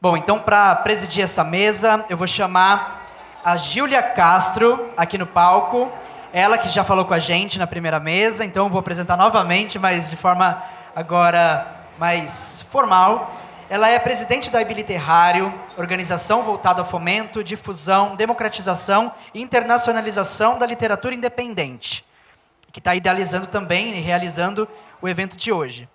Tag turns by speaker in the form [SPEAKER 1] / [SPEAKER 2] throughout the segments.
[SPEAKER 1] Bom, então para presidir essa mesa, eu vou chamar a Júlia Castro aqui no palco. Ela que já falou com a gente na primeira mesa, então eu vou apresentar novamente, mas de forma agora mais formal. Ela é presidente da Ibiliterrário, organização voltada ao fomento, difusão, democratização e internacionalização da literatura independente, que está idealizando também e realizando o evento de hoje.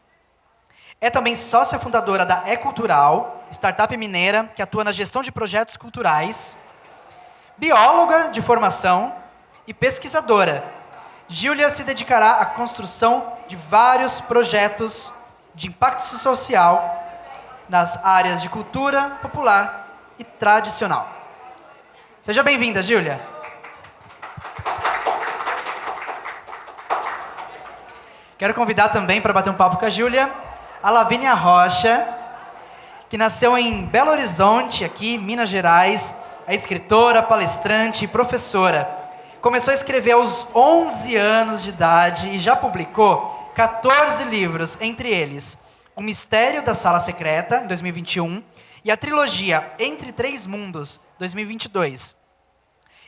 [SPEAKER 1] É também sócia fundadora da É-Cultural, startup mineira que atua na gestão de projetos culturais, bióloga de formação e pesquisadora. Júlia se dedicará à construção de vários projetos de impacto social nas áreas de cultura popular e tradicional. Seja bem-vinda, Júlia. Quero convidar também para bater um papo com a Júlia a Lavínia Rocha, que nasceu em Belo Horizonte, aqui em Minas Gerais, é escritora, palestrante e professora. Começou a escrever aos 11 anos de idade e já publicou 14 livros, entre eles O Mistério da Sala Secreta, em 2021, e a trilogia Entre Três Mundos, 2022.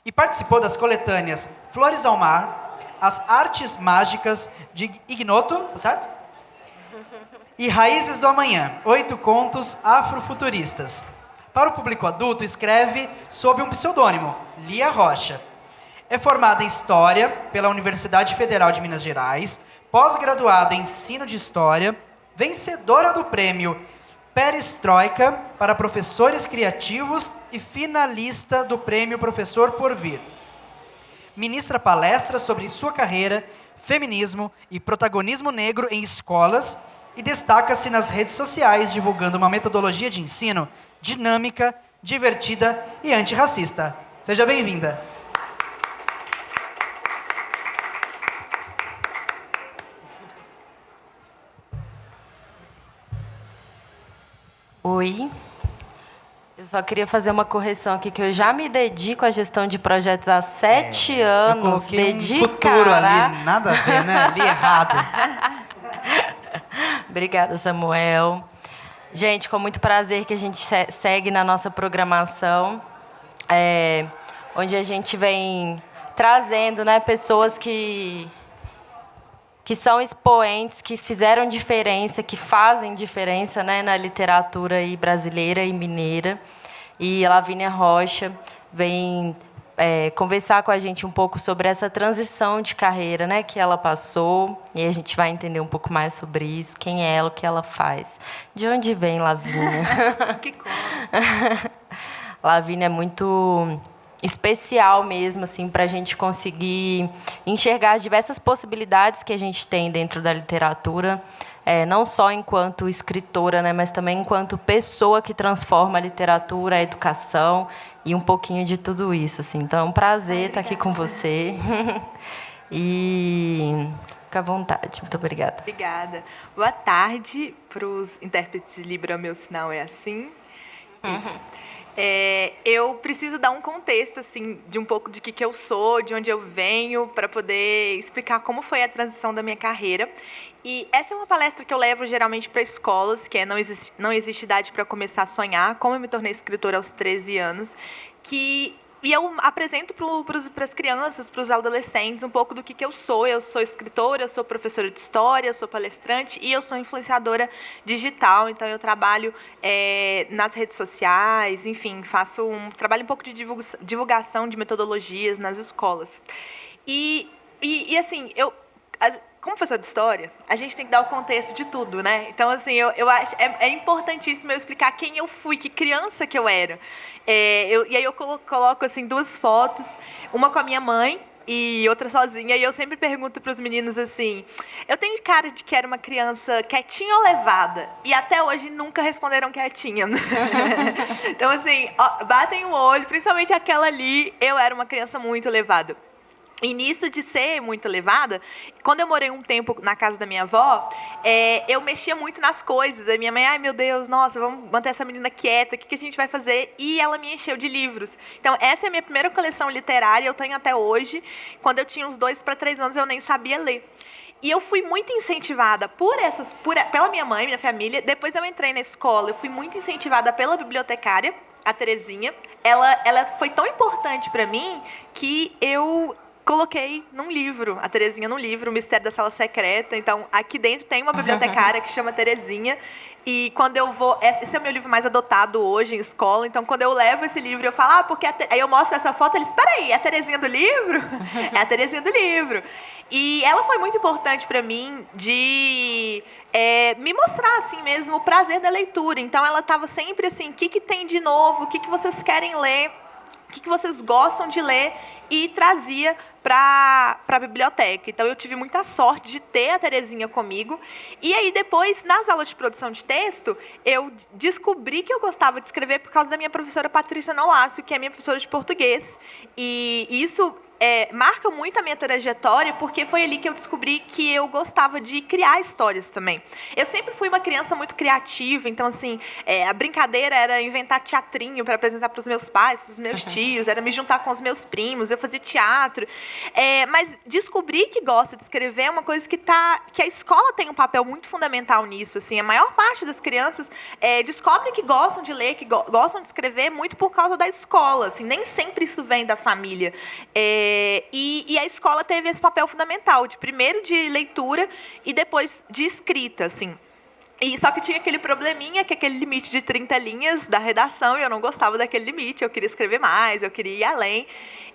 [SPEAKER 1] E participou das coletâneas Flores ao Mar, As Artes Mágicas de Ignoto, tá certo? E Raízes do Amanhã, 8 contos afrofuturistas. Para o público adulto, escreve sob um pseudônimo, Lia Rocha. É formada em História pela Universidade Federal de Minas Gerais, pós-graduada em Ensino de História, vencedora do prêmio Perestroika para professores criativos e finalista do prêmio Professor Porvir. Ministra palestras sobre sua carreira, feminismo e protagonismo negro em escolas e destaca-se nas redes sociais divulgando uma metodologia de ensino dinâmica, divertida e antirracista. Seja bem-vinda.
[SPEAKER 2] Oi, eu só queria fazer uma correção aqui, que eu já me dedico à gestão de projetos há 7 anos.
[SPEAKER 1] Eu coloquei um futuro ali, nada a ver, né? Ali errado.
[SPEAKER 2] Obrigada, Samuel. Gente, com muito prazer que a gente segue na nossa programação, onde a gente vem trazendo, né, pessoas que são expoentes, que fizeram diferença, que fazem diferença, né, na literatura aí brasileira e mineira. E a Lavínia Rocha vem conversar com a gente um pouco sobre essa transição de carreira, né, que ela passou. E a gente vai entender um pouco mais sobre isso, quem é ela, o que ela faz. De onde vem Lavínia?
[SPEAKER 3] Que conta.
[SPEAKER 2] Lavínia é muito especial mesmo, assim, para a gente conseguir enxergar as diversas possibilidades que a gente tem dentro da literatura, não só enquanto escritora, né, mas também enquanto pessoa que transforma a literatura, a educação e um pouquinho de tudo isso, assim. Então é um prazer estar aqui com você. E fica à vontade. Muito obrigada.
[SPEAKER 3] Obrigada. Boa tarde para os intérpretes de Libra, meu sinal é assim. Isso. Eu preciso dar um contexto, assim, de um pouco de que eu sou, de onde eu venho, para poder explicar como foi a transição da minha carreira. E essa é uma palestra que eu levo geralmente para escolas, que é Não Existe Idade para Começar a Sonhar, como eu me tornei escritora aos 13 anos, e eu apresento para as crianças, para os adolescentes, um pouco do que eu sou. Eu sou escritora, eu sou professora de história, eu sou palestrante e eu sou influenciadora digital. Então, eu trabalho nas redes sociais, enfim, trabalho um pouco de divulgação de metodologias nas escolas. E assim, como professor de história, a gente tem que dar o contexto de tudo, né? Então, assim, eu acho importantíssimo eu explicar quem eu fui, que criança que eu era. E aí eu coloco assim 2 fotos, uma com a minha mãe e outra sozinha. E eu sempre pergunto para os meninos assim: eu tenho cara de que era uma criança quietinha ou levada? E até hoje nunca responderam quietinha. Então, assim, batem o olho, principalmente aquela ali. Eu era uma criança muito levada. E nisso de ser muito levada, quando eu morei um tempo na casa da minha avó, eu mexia muito nas coisas. A minha mãe, ai meu Deus, nossa, vamos manter essa menina quieta, o que a gente vai fazer? E ela me encheu de livros. Então, essa é a minha primeira coleção literária, eu tenho até hoje. Quando eu tinha uns 2 para 3 anos, eu nem sabia ler. E eu fui muito incentivada pela minha mãe, minha família. Depois eu entrei na escola, eu fui muito incentivada pela bibliotecária, a Terezinha. Ela foi tão importante para mim que eu coloquei num livro, a Terezinha num livro, O Mistério da Sala Secreta. Então, aqui dentro tem uma bibliotecária que chama Terezinha. E quando eu vou... Esse é o meu livro mais adotado hoje em escola. Então, quando eu levo esse livro, eu falo, porque... Aí eu mostro essa foto, eles, peraí, é a Terezinha do livro? É a Terezinha do livro. E ela foi muito importante para mim de me mostrar, assim mesmo, o prazer da leitura. Então, ela estava sempre assim, o que tem de novo? O que vocês querem ler? O que vocês gostam de ler? E trazia para a biblioteca. Então, eu tive muita sorte de ter a Terezinha comigo. E aí, depois, nas aulas de produção de texto, eu descobri que eu gostava de escrever por causa da minha professora Patrícia Nolácio, que é minha professora de português. E isso marca muito a minha trajetória, porque foi ali que eu descobri que eu gostava de criar histórias também. Eu sempre fui uma criança muito criativa, então, assim, a brincadeira era inventar teatrinho para apresentar para os meus pais, para os meus tios, era me juntar com os meus primos, eu fazia teatro. Mas descobrir que gosta de escrever é uma coisa que a escola tem um papel muito fundamental nisso. Assim, a maior parte das crianças descobrem que gostam de ler, que gostam de escrever muito por causa da escola. Assim, nem sempre isso vem da família. E a escola teve esse papel fundamental, primeiro de leitura e depois de escrita, assim. E só que tinha aquele probleminha, que é aquele limite de 30 linhas da redação, e eu não gostava daquele limite, eu queria escrever mais, eu queria ir além.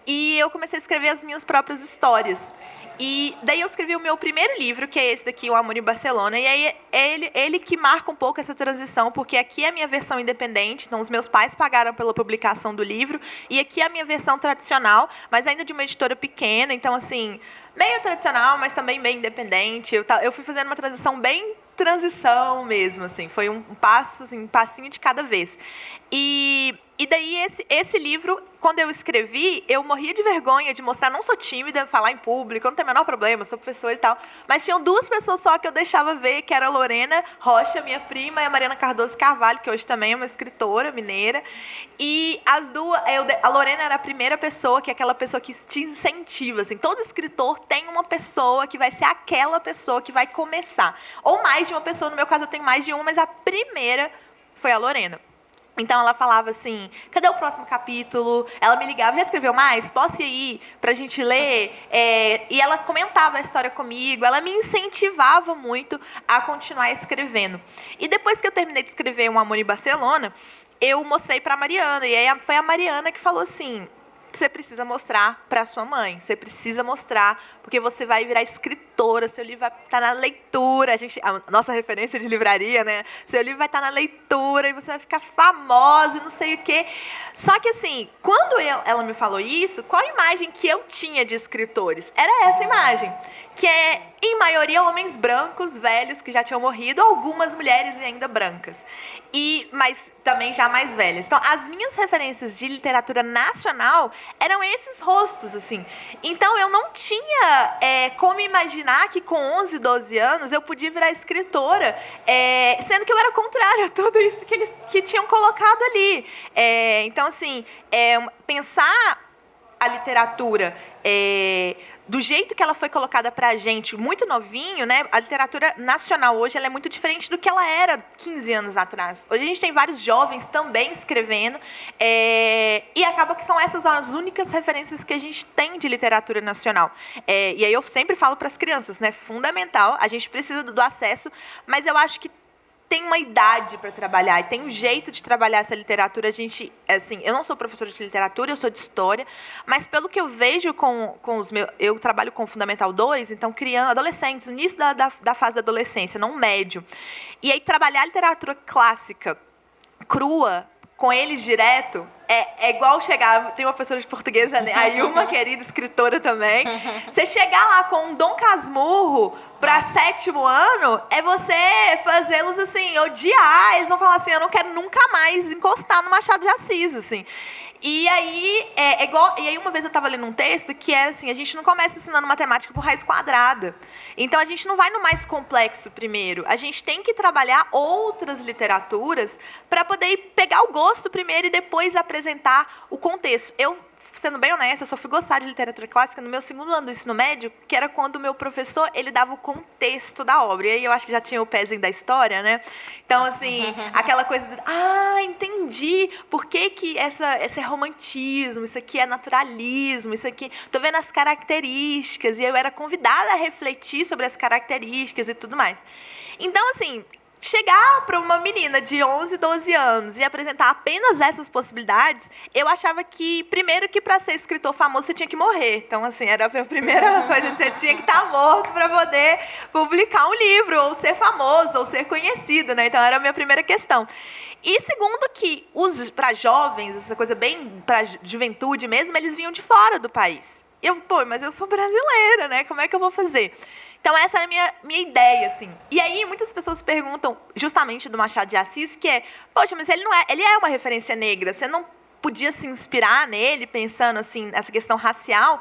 [SPEAKER 3] E eu comecei a escrever as minhas próprias histórias. E daí eu escrevi o meu primeiro livro, que é esse daqui, O Amor em Barcelona, e aí ele que marca um pouco essa transição, porque aqui é a minha versão independente, então os meus pais pagaram pela publicação do livro, e aqui é a minha versão tradicional, mas ainda de uma editora pequena, então, assim, meio tradicional, mas também bem independente. Eu fui fazendo uma transição mesmo, assim, foi um passo, assim, um passinho de cada vez. E daí esse livro, quando eu escrevi, eu morria de vergonha de mostrar, não sou tímida, falar em público, eu não tenho o menor problema, sou professora e tal, mas tinham duas pessoas só que eu deixava ver, que era a Lorena Rocha, minha prima, e a Mariana Cardoso Carvalho, que hoje também é uma escritora mineira. E as duas, a Lorena era a primeira pessoa, que é aquela pessoa que te incentiva, assim, todo escritor tem uma pessoa que vai ser aquela pessoa que vai começar. Ou mais de uma pessoa, no meu caso eu tenho mais de uma, mas a primeira foi a Lorena. Então, ela falava assim, cadê o próximo capítulo? Ela me ligava, já escreveu mais? Posso ir aí para a gente ler? E ela comentava a história comigo, ela me incentivava muito a continuar escrevendo. E depois que eu terminei de escrever Um Amor em Barcelona, eu mostrei para a Mariana, e aí foi a Mariana que falou assim, você precisa mostrar para a sua mãe, você precisa mostrar, porque você vai virar escritora, seu livro vai estar na leitura, a nossa referência de livraria, né? Seu livro vai estar na leitura e você vai ficar famosa e não sei o quê. Só que, assim, quando ela me falou isso, qual a imagem que eu tinha de escritores? Era essa imagem, que é, em maioria, homens brancos, velhos, que já tinham morrido, algumas mulheres ainda brancas, mas também já mais velhas. Então, as minhas referências de literatura nacional eram esses rostos, assim. Então, eu não tinha como imaginar que com 11, 12 anos eu podia virar escritora, sendo que eu era contrária a tudo isso que tinham colocado ali. Então, assim, pensar a literatura do jeito que ela foi colocada para a gente, muito novinho, né? A literatura nacional hoje ela é muito diferente do que ela era 15 anos atrás. Hoje a gente tem vários jovens também escrevendo, e acaba que são essas as únicas referências que a gente tem de literatura nacional. E aí eu sempre falo para as crianças, né? Fundamental, a gente precisa do acesso, mas eu acho que tem uma idade para trabalhar, e tem um jeito de trabalhar essa literatura. A gente, assim, eu não sou professora de literatura, eu sou de história, mas pelo que eu vejo com os meus... Eu trabalho com Fundamental 2, então criando adolescentes, no início da fase da adolescência, não médio. E aí trabalhar a literatura clássica, crua, com eles direto, é igual chegar... Tem uma professora de português, a Ilma, querida escritora também. Você chegar lá com um Dom Casmurro para 7º ano, é você fazê-los, assim, odiar. Eles vão falar assim, eu não quero nunca mais encostar no Machado de Assis, assim. E aí, e aí uma vez eu estava lendo um texto que é assim, a gente não começa ensinando matemática por raiz quadrada. Então, a gente não vai no mais complexo primeiro. A gente tem que trabalhar outras literaturas para poder pegar o gosto primeiro e depois apresentar o contexto. Eu sendo bem honesta, eu só fui gostar de literatura clássica no meu segundo ano do ensino médio, que era quando o meu professor, ele dava o contexto da obra. E aí eu acho que já tinha o pezinho da história, né? Então, assim, aquela coisa de, entendi por que esse é romantismo, isso aqui é naturalismo, isso aqui... Tô vendo as características, e eu era convidada a refletir sobre as características e tudo mais. Então, assim... Chegar para uma menina de 11, 12 anos e apresentar apenas essas possibilidades, eu achava que, primeiro, que para ser escritor famoso você tinha que morrer. Então, assim, era a primeira coisa, você tinha que estar morto para poder publicar um livro, ou ser famoso, ou ser conhecido, né? Então, era a minha primeira questão. E segundo que, para jovens, essa coisa bem para juventude mesmo, eles vinham de fora do país. Mas eu sou brasileira, né? Como é que eu vou fazer? Então, essa era a minha ideia, assim. E aí, muitas pessoas perguntam, justamente do Machado de Assis, que é, poxa, mas ele é uma referência negra, você não podia se inspirar nele, pensando, assim, nessa questão racial?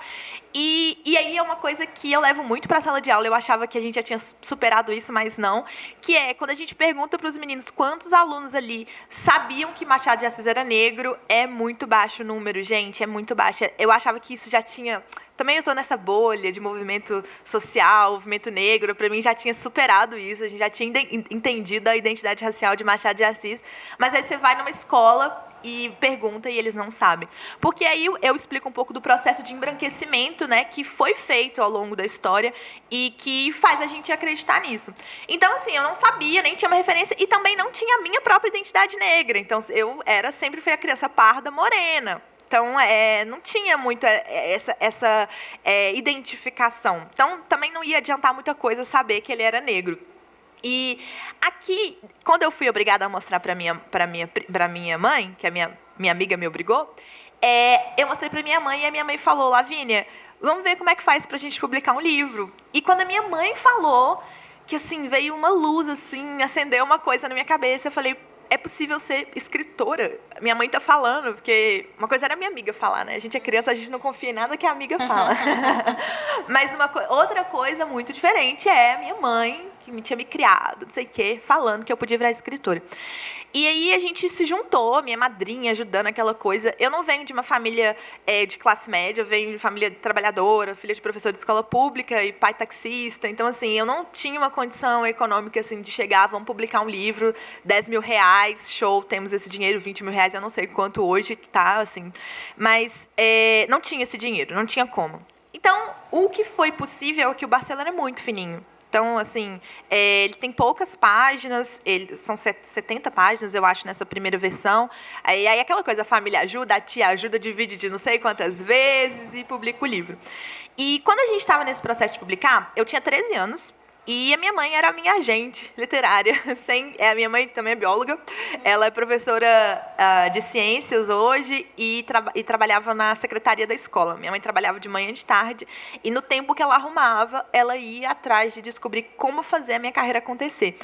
[SPEAKER 3] E aí é uma coisa que eu levo muito para a sala de aula, eu achava que a gente já tinha superado isso, mas não, que é, quando a gente pergunta para os meninos quantos alunos ali sabiam que Machado de Assis era negro, é muito baixo o número, gente, é muito baixo. Eu achava que isso já tinha... Também eu estou nessa bolha de movimento social, movimento negro, para mim já tinha superado isso, a gente já tinha entendido a identidade racial de Machado de Assis, mas aí você vai numa escola e pergunta e eles não sabem. Porque aí eu explico um pouco do processo de embranquecimento, né, que foi feito ao longo da história e que faz a gente acreditar nisso. Então, assim, eu não sabia, nem tinha uma referência e também não tinha a minha própria identidade negra. Então, eu sempre fui a criança parda morena. Então, não tinha muito essa identificação. Então, também não ia adiantar muita coisa saber que ele era negro. E aqui, quando eu fui obrigada a mostrar para minha mãe, que a minha amiga me obrigou, eu mostrei para minha mãe e a minha mãe falou, Lavínia, vamos ver como é que faz para a gente publicar um livro. E quando a minha mãe falou, que assim, veio uma luz, assim, acendeu uma coisa na minha cabeça, eu falei, é possível ser escritora? Minha mãe está falando, porque uma coisa era minha amiga falar, né? A gente é criança, a gente não confia em nada que a amiga fala. Mas outra coisa muito diferente é a minha mãe, que tinha me criado, não sei o quê, falando que eu podia virar escritora. E aí a gente se juntou, minha madrinha ajudando aquela coisa. Eu não venho de uma família de classe média, eu venho de família trabalhadora, filha de professor de escola pública e pai taxista. Então, assim, eu não tinha uma condição econômica assim, de chegar, vamos publicar um livro, 10 mil reais, show, temos esse dinheiro, 20 mil reais, eu não sei quanto hoje tá, assim. Mas não tinha esse dinheiro, não tinha como. Então, o que foi possível é que o Barcelona é muito fininho. Então, assim, ele tem poucas páginas, são 70 páginas, eu acho, nessa primeira versão. Aí aquela coisa, a família ajuda, a tia ajuda, divide de não sei quantas vezes e publica o livro. E quando a gente estava nesse processo de publicar, eu tinha 13 anos, e a minha mãe era a minha agente literária. A minha mãe também é bióloga. Ela é professora de ciências hoje e trabalhava na secretaria da escola. Minha mãe trabalhava de manhã e de tarde. E no tempo que ela arrumava, ela ia atrás de descobrir como fazer a minha carreira acontecer.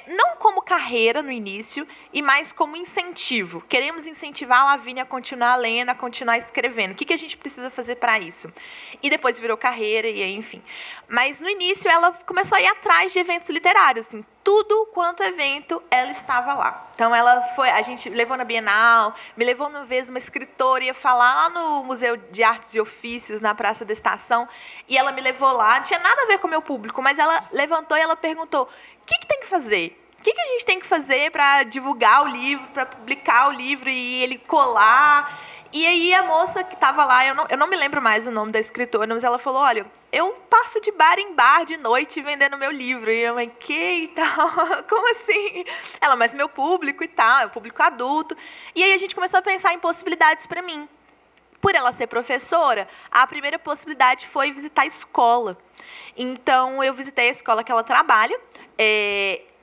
[SPEAKER 3] Não como carreira no início, e mais como incentivo. Queremos incentivar a Lavínia a continuar lendo, a continuar escrevendo. O que a gente precisa fazer para isso? E depois virou carreira, e aí, enfim. Mas no início, ela começou a ir atrás de eventos literários, assim, tudo quanto evento, ela estava lá. Então, a gente levou na Bienal, me levou uma vez uma escritora, ia falar lá no Museu de Artes e Ofícios, na Praça da Estação, e ela me levou lá, não tinha nada a ver com o meu público, mas ela levantou e ela perguntou, o que tem que fazer? O que a gente tem que fazer para divulgar o livro, para publicar o livro e ele colar? E aí a moça que estava lá, eu não me lembro mais o nome da escritora, mas ela falou, olha, eu passo de bar em bar de noite vendendo meu livro. E eu, que e tal? Como assim? Ela, mas meu público e tal, é o público adulto. E aí a gente começou a pensar em possibilidades para mim. Por ela ser professora, a primeira possibilidade foi visitar a escola. Então, eu visitei a escola que ela trabalha,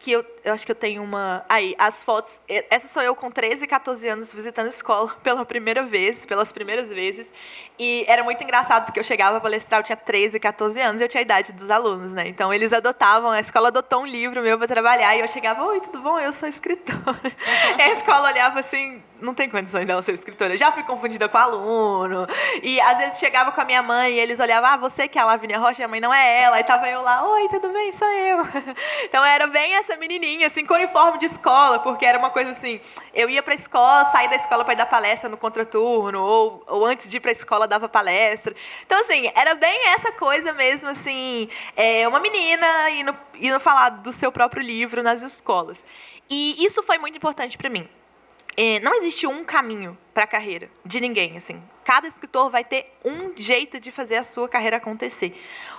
[SPEAKER 3] que eu acho que eu tenho uma... Aí, as fotos... Essa sou eu com 13, 14 anos visitando a escola pelas primeiras vezes. E era muito engraçado, porque eu chegava a palestrar, eu tinha 13, 14 anos, e eu tinha a idade dos alunos, né? Então, eles adotavam, a escola adotou um livro meu para trabalhar, e eu chegava, oi, tudo bom? Eu sou escritora. E a escola olhava assim, não tem condições dela ser escritora. Já fui confundida com aluno. E, às vezes, chegava com a minha mãe, e eles olhavam, você que é a Lavínia Rocha? E a mãe, não é ela. E tava eu lá, oi, tudo bem? Sou eu. Então, era bem essa essa menininha, assim, com uniforme de escola, porque era uma coisa assim, eu ia para a escola, saía da escola para ir dar palestra no contraturno, ou antes de ir para a escola dava palestra. Então, assim, era bem essa coisa mesmo, assim, uma menina indo falar do seu próprio livro nas escolas. E isso foi muito importante para mim. Não existe um caminho para a carreira de ninguém, assim. Cada escritor vai ter um jeito de fazer a sua carreira acontecer.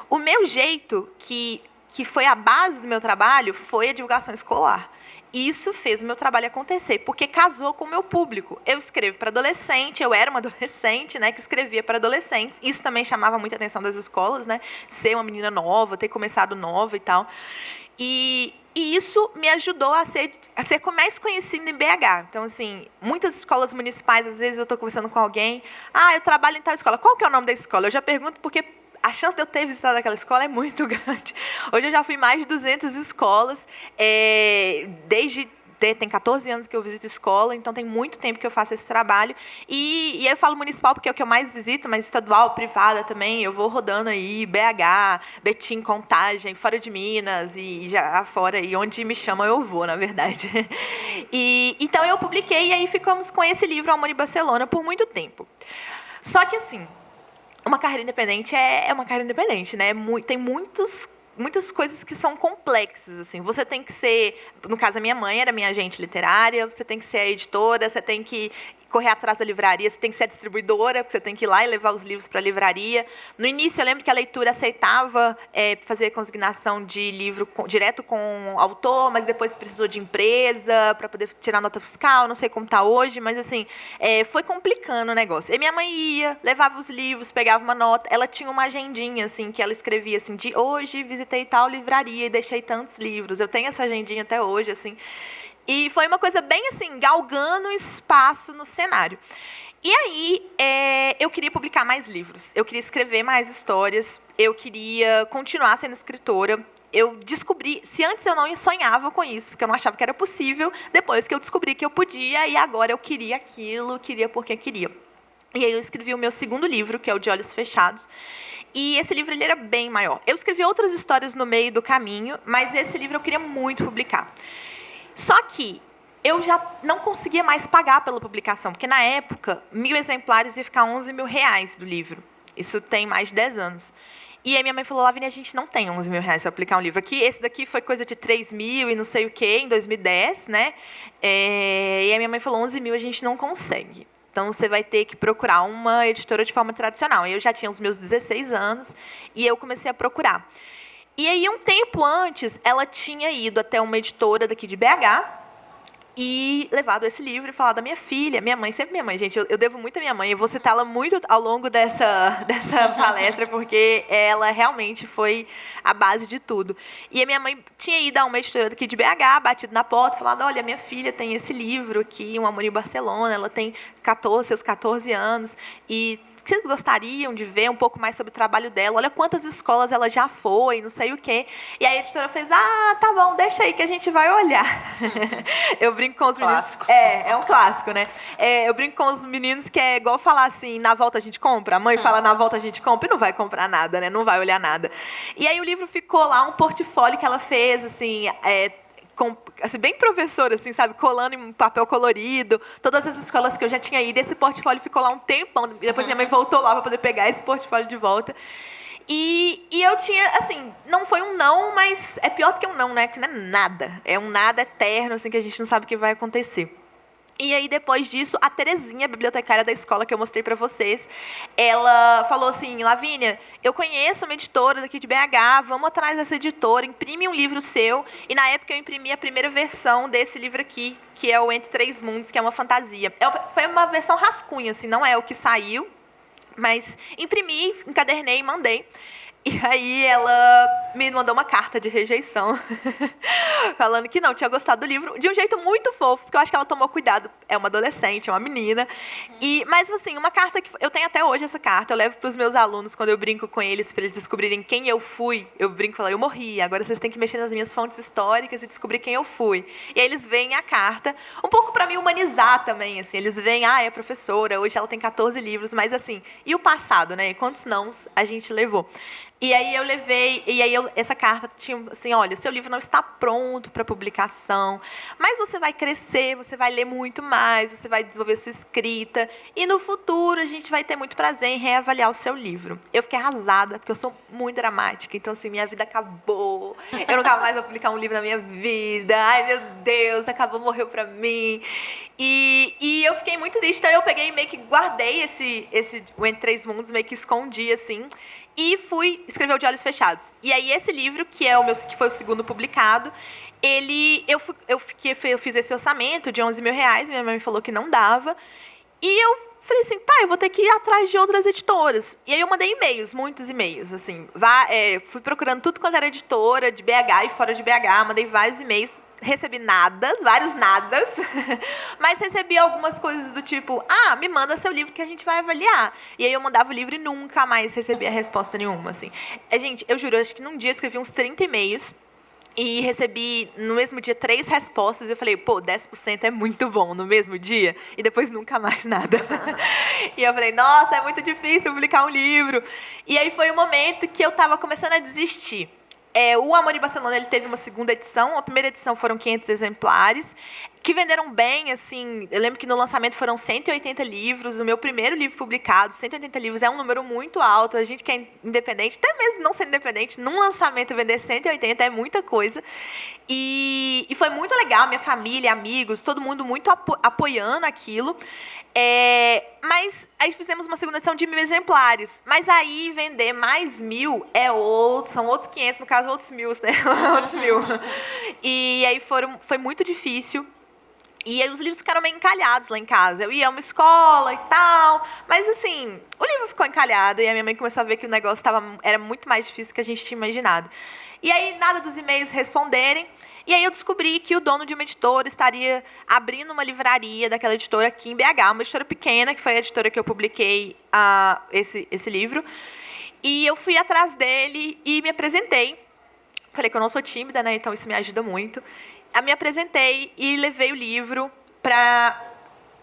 [SPEAKER 3] O meu jeito, que foi a base do meu trabalho, foi a divulgação escolar. Isso fez o meu trabalho acontecer, porque casou com o meu público. Eu escrevo para adolescente, eu era uma adolescente, né, que escrevia para adolescentes. Isso também chamava muita atenção das escolas, né, ser uma menina nova, ter começado nova e tal. E isso me ajudou a ser mais conhecida em BH. Então, assim, muitas escolas municipais, às vezes eu estou conversando com alguém, eu trabalho em tal escola. Qual que é o nome da escola? Eu já pergunto porque a chance de eu ter visitado aquela escola é muito grande. Hoje eu já fui em mais de 200 escolas, tem 14 anos que eu visito escola, então tem muito tempo que eu faço esse trabalho. E eu falo municipal porque é o que eu mais visito, mas estadual, privada também, eu vou rodando aí, BH, Betim, Contagem, fora de Minas, e já fora, e onde me chamam eu vou, na verdade. Então eu publiquei, e aí ficamos com esse livro, Amor em Barcelona, por muito tempo. Só que, assim, uma carreira independente é uma carreira independente, né? Tem muitas coisas que são complexas, assim. Você tem que ser, no caso, a minha mãe era minha agente literária, você tem que ser a editora, você tem que correr atrás da livraria, você tem que ser a distribuidora, porque você tem que ir lá e levar os livros para a livraria. No início, eu lembro que a leitura aceitava fazer consignação de livro direto com o autor, mas depois precisou de empresa para poder tirar nota fiscal, não sei como está hoje, mas, assim, foi complicando o negócio. E minha mãe ia, levava os livros, pegava uma nota, ela tinha uma agendinha, assim, que ela escrevia, assim, de hoje visitei tal livraria e deixei tantos livros. Eu tenho essa agendinha até hoje, assim. E foi uma coisa bem assim, galgando espaço no cenário. E aí, eu queria publicar mais livros, eu queria escrever mais histórias, eu queria continuar sendo escritora. Eu descobri, se antes eu não sonhava com isso, porque eu não achava que era possível, depois que eu descobri que eu podia, e agora eu queria aquilo, queria porque queria. E aí eu escrevi o meu segundo livro, que é o De Olhos Fechados. E esse livro ele era bem maior. Eu escrevi outras histórias no meio do caminho, mas esse livro eu queria muito publicar. Só que eu já não conseguia mais pagar pela publicação, porque, na época, 1.000 exemplares ia ficar R$11.000 do livro. Isso tem mais de 10 anos. E aí minha mãe falou, Lavínia, a gente não tem R$11.000 para publicar um livro aqui. Esse daqui foi coisa de 3.000 e não sei o quê, em 2010, né? E aí minha mãe falou, 11.000 a gente não consegue. Então, você vai ter que procurar uma editora de forma tradicional. Eu já tinha os meus 16 anos e eu comecei a procurar. E aí, um tempo antes, ela tinha ido até uma editora daqui de BH e levado esse livro e falado da minha filha, minha mãe, sempre minha mãe, gente, eu devo muito à minha mãe, eu vou citá-la muito ao longo dessa palestra, porque ela realmente foi a base de tudo. E a minha mãe tinha ido a uma editora daqui de BH, batido na porta, falado, olha, minha filha tem esse livro aqui, Um Amor em Barcelona, ela tem seus 14 anos, e vocês gostariam de ver um pouco mais sobre o trabalho dela? Olha quantas escolas ela já foi, não sei o quê. E a editora fez, tá bom, deixa aí que a gente vai olhar. Eu brinco com os meninos...
[SPEAKER 2] Clássico.
[SPEAKER 3] É um clássico, né? Eu brinco com os meninos que é igual falar assim, na volta a gente compra. A mãe fala, na volta a gente compra, e não vai comprar nada, né? Não vai olhar nada. E aí o livro ficou lá, um portfólio que ela fez, assim... assim, bem professora, assim, sabe, colando em papel colorido, todas as escolas que eu já tinha ido, esse portfólio ficou lá um tempão, depois minha mãe voltou lá para poder pegar esse portfólio de volta. E eu tinha, assim, não foi um não, mas é pior do que um não, né? Que não é nada. É um nada eterno, assim, que a gente não sabe o que vai acontecer. E aí, depois disso, a Terezinha, a bibliotecária da escola que eu mostrei para vocês, ela falou assim, Lavínia, eu conheço uma editora daqui de BH, vamos atrás dessa editora, imprime um livro seu. E, na época, eu imprimi a primeira versão desse livro aqui, que é o Entre Três Mundos, que é uma fantasia. Foi uma versão rascunha, assim, não é o que saiu, mas imprimi, encadernei e mandei. E aí ela me mandou uma carta de rejeição, falando que não tinha gostado do livro, de um jeito muito fofo, porque eu acho que ela tomou cuidado. É uma adolescente, é uma menina. Mas, assim, uma carta que... Eu tenho até hoje essa carta, eu levo para os meus alunos, quando eu brinco com eles, para eles descobrirem quem eu fui. Eu brinco e falo, eu morri, agora vocês têm que mexer nas minhas fontes históricas e descobrir quem eu fui. E aí eles veem a carta, um pouco para me humanizar também, assim. Eles veem, é professora, hoje ela tem 14 livros, mas, assim, e o passado, né? Quantos nãos a gente levou? E aí eu levei, essa carta tinha assim, olha, seu livro não está pronto para publicação, mas você vai crescer, você vai ler muito mais, você vai desenvolver sua escrita, e no futuro a gente vai ter muito prazer em reavaliar o seu livro. Eu fiquei arrasada, porque eu sou muito dramática, então assim, minha vida acabou, eu nunca mais vou publicar um livro na minha vida, ai meu Deus, acabou, morreu para mim. E eu fiquei muito triste, então eu peguei e meio que guardei o Entre Três Mundos, meio que escondi, assim, e fui escrever o De Olhos Fechados. E aí esse livro, que foi o segundo publicado, eu fiz esse orçamento de R$11 mil, minha mãe falou que não dava, e eu falei assim, tá, eu vou ter que ir atrás de outras editoras. E aí eu mandei e-mails, muitos e-mails, assim, fui procurando tudo quanto era editora, de BH e fora de BH, mandei vários e-mails, recebi vários nadas, mas recebi algumas coisas do tipo, me manda seu livro que a gente vai avaliar. E aí eu mandava o livro e nunca mais recebia resposta nenhuma, assim. Gente, eu juro, acho que num dia eu escrevi uns 30 e-mails e recebi, no mesmo dia, 3 respostas. E eu falei, 10% é muito bom no mesmo dia. E depois nunca mais nada. E eu falei, nossa, é muito difícil publicar um livro. E aí foi o momento que eu estava começando a desistir. O Amor em Barcelona, ele teve uma segunda edição. A primeira edição foram 500 exemplares, que venderam bem, assim. Eu lembro que no lançamento foram 180 livros. O meu primeiro livro publicado, 180 livros, é um número muito alto. A gente que é independente, até mesmo não sendo independente, num lançamento vender 180 é muita coisa. E foi muito legal, minha família, amigos, todo mundo muito apoiando aquilo. Mas aí fizemos uma segunda edição de 1.000 exemplares. Mas aí vender mais 1.000 são outros 500, no caso outros 1.000, né? Outros 1.000. E aí foi muito difícil. E aí os livros ficaram meio encalhados lá em casa. Eu ia a uma escola e tal, mas assim, o livro ficou encalhado e a minha mãe começou a ver que o negócio era muito mais difícil do que a gente tinha imaginado. E aí nada dos e-mails responderem. E aí eu descobri que o dono de uma editora estaria abrindo uma livraria daquela editora aqui em BH, uma editora pequena, que foi a editora que eu publiquei esse livro. E eu fui atrás dele e me apresentei. Falei que eu não sou tímida, né? Então isso me ajuda muito. Eu me apresentei e levei o livro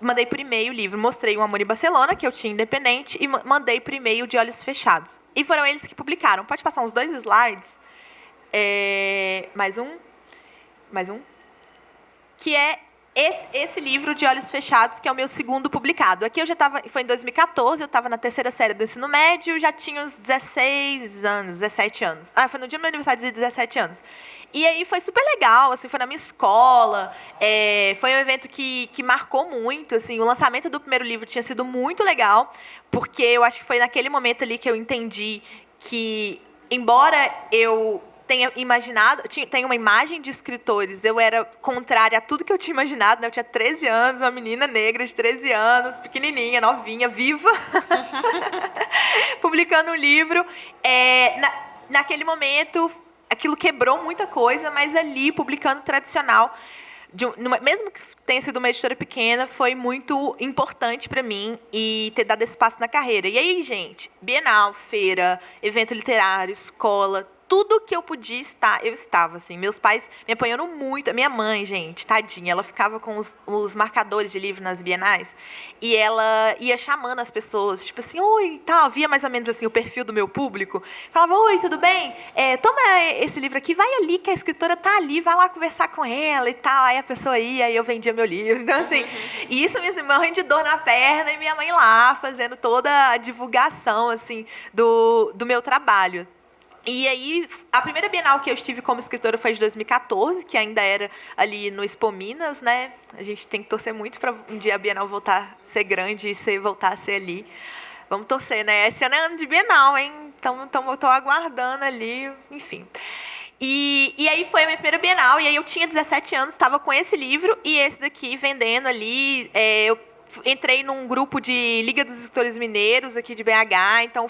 [SPEAKER 3] mandei por e-mail o livro. Mostrei o Amor em Barcelona, que eu tinha independente, e mandei por e-mail De Olhos Fechados. E foram eles que publicaram. Pode passar uns 2 slides? Mais um. Que é esse livro De Olhos Fechados, que é o meu segundo publicado. Aqui foi em 2014, eu estava na 3ª série do ensino médio, já tinha uns 17 anos. Foi no dia do meu aniversário de 17 anos. E aí foi super legal, assim, foi na minha escola, foi um evento que marcou muito, assim, o lançamento do primeiro livro tinha sido muito legal, porque eu acho que foi naquele momento ali que eu entendi que, embora eu tenha imaginado, tenha uma imagem de escritores, eu era contrária a tudo que eu tinha imaginado, né? Eu tinha 13 anos, uma menina negra de 13 anos, pequenininha, novinha, viva, publicando um livro. Naquele momento, aquilo quebrou muita coisa, mas ali, publicando tradicional, mesmo que tenha sido uma editora pequena, foi muito importante para mim e ter dado espaço na carreira. E aí, gente, Bienal, feira, evento literário, escola, tudo que eu podia estar, eu estava, assim. Meus pais me apoiando muito. A minha mãe, gente, tadinha, ela ficava com os marcadores de livro nas bienais e ela ia chamando as pessoas, tipo assim, oi, tal, via mais ou menos assim o perfil do meu público. Falava, oi, tudo bem? Toma esse livro aqui, vai ali, que a escritora tá ali, vai lá conversar com ela e tal. Aí a pessoa ia, aí eu vendia meu livro. Então, assim, e isso me morrendo de dor na perna e minha mãe lá fazendo toda a divulgação, assim, do meu trabalho. E aí, a primeira Bienal que eu estive como escritora foi de 2014, que ainda era ali no Expo Minas, né? A gente tem que torcer muito para um dia a Bienal voltar a ser grande e voltar a ser ali. Vamos torcer, né? Esse ano é ano de Bienal, hein? Então eu estou aguardando ali, enfim. E aí foi a minha primeira Bienal, e aí eu tinha 17 anos, estava com esse livro e esse daqui vendendo ali. Eu entrei num grupo de Liga dos Escritores Mineiros aqui de BH, então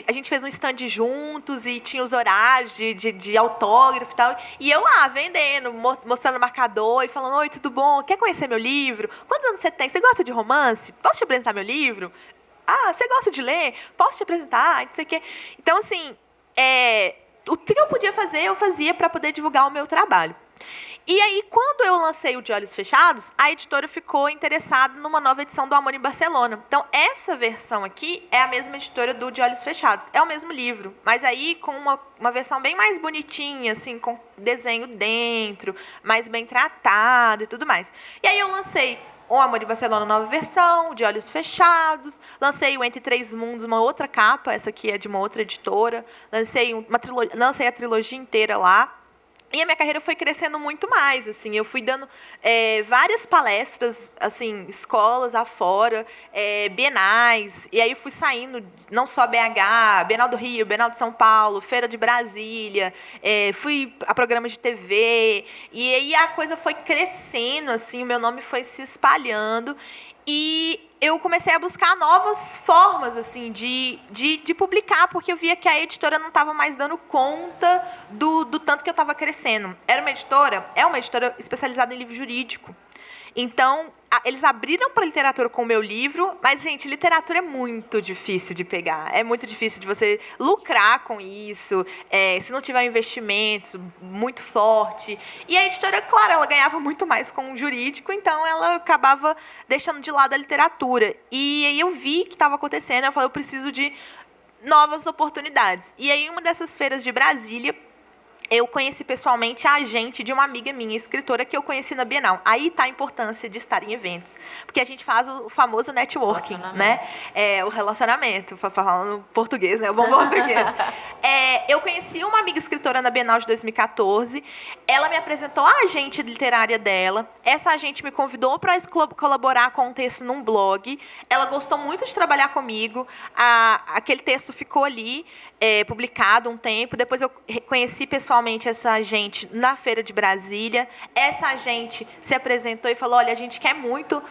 [SPEAKER 3] a gente fez um stand juntos e tinha os horários de autógrafo e tal, e eu lá vendendo, mostrando o marcador e falando, oi, tudo bom? Quer conhecer meu livro? Quantos anos você tem? Você gosta de romance? Posso te apresentar meu livro? Você gosta de ler? Posso te apresentar? Não sei o quê. Então, assim, o que eu podia fazer, eu fazia para poder divulgar o meu trabalho. E aí, quando eu lancei o De Olhos Fechados, a editora ficou interessada numa nova edição do Amor em Barcelona. Então, essa versão aqui é a mesma editora do De Olhos Fechados. É o mesmo livro, mas aí com uma versão bem mais bonitinha, assim, com desenho dentro, mais bem tratado e tudo mais. E aí eu lancei o Amor em Barcelona, nova versão, De Olhos Fechados. Lancei o Entre Três Mundos, uma outra capa. Essa aqui é de uma outra editora. Lancei a trilogia inteira lá. E a minha carreira foi crescendo muito mais, assim, eu fui dando várias palestras, assim, escolas afora, bienais, e aí fui saindo, não só BH, Bienal do Rio, Bienal de São Paulo, Feira de Brasília, fui a programas de TV, e aí a coisa foi crescendo, assim, o meu nome foi se espalhando, e eu comecei a buscar novas formas assim de publicar, porque eu via que a editora não estava mais dando conta do tanto que eu estava crescendo. É uma editora especializada em livro jurídico. Então, eles abriram para literatura com o meu livro, mas, gente, literatura é muito difícil de pegar. É muito difícil de você lucrar com isso, se não tiver um investimento muito forte. E a editora, claro, ela ganhava muito mais com o jurídico, então ela acabava deixando de lado a literatura. E aí eu vi que estava acontecendo, eu falei, eu preciso de novas oportunidades. E aí, uma dessas feiras de Brasília, eu conheci pessoalmente a agente de uma amiga minha, escritora, que eu conheci na Bienal. Aí está a importância de estar em eventos. Porque a gente faz o famoso networking, né? O relacionamento, falando português, né? O bom português. Eu conheci uma amiga escritora na Bienal de 2014. Ela me apresentou a agente literária dela. Essa agente me convidou para colaborar com um texto num blog. Ela gostou muito de trabalhar comigo. Aquele texto ficou ali, publicado um tempo. Depois eu conheci pessoalmente essa agente na Feira de Brasília. Essa agente se apresentou e falou, olha, a gente quer muito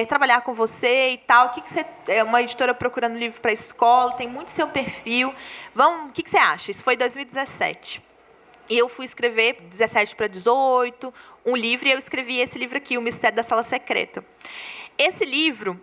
[SPEAKER 3] trabalhar com você e tal. O que você é uma editora procurando livro para a escola, tem muito seu perfil. O que você acha? Isso foi em 2017. E eu fui escrever 17 para 18, um livro, e eu escrevi esse livro aqui, O Mistério da Sala Secreta. Esse livro,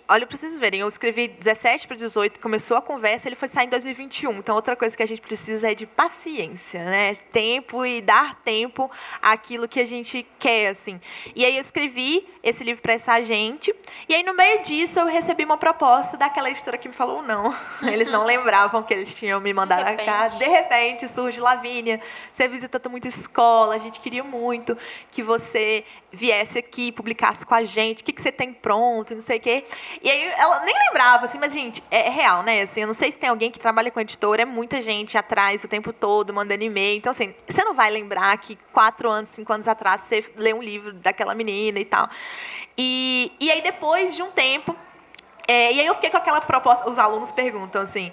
[SPEAKER 3] olha, para vocês verem, eu escrevi 17 para 18, começou a conversa, ele foi sair em 2021. Então, outra coisa que a gente precisa é de paciência, né? Tempo e dar tempo àquilo que a gente quer, assim. E aí eu escrevi esse livro para essa agente, e aí no meio disso eu recebi uma proposta daquela editora que me falou não. Eles não lembravam que eles tinham me mandado a carta. De repente surge, Lavínia, você visita muita escola, a gente queria muito que você viesse aqui, publicasse com a gente, o que você tem pronto, não sei o quê. E aí ela nem lembrava, assim, mas, gente, é real, né? Assim, eu não sei se tem alguém que trabalha com editora, é muita gente atrás o tempo todo, mandando e-mail. Então, assim, você não vai lembrar que 4 anos, 5 anos atrás, você leu um livro daquela menina e tal. E aí, depois de um tempo, e aí eu fiquei com aquela proposta, os alunos perguntam assim,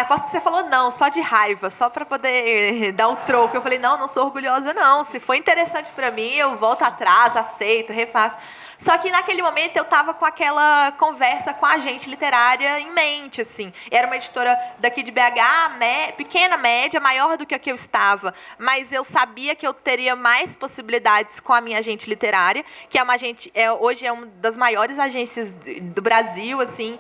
[SPEAKER 3] aposto que você falou não, só de raiva, só para poder dar o troco. Eu falei, não sou orgulhosa não, se for interessante para mim, eu volto atrás, aceito, refaço. Só que naquele momento eu estava com aquela conversa com a agente literária em mente, assim. Era uma editora daqui de BH, pequena, média, maior do que a que eu estava, mas eu sabia que eu teria mais possibilidades com a minha agente literária, que é uma agente, hoje é uma das maiores agências do Brasil, assim,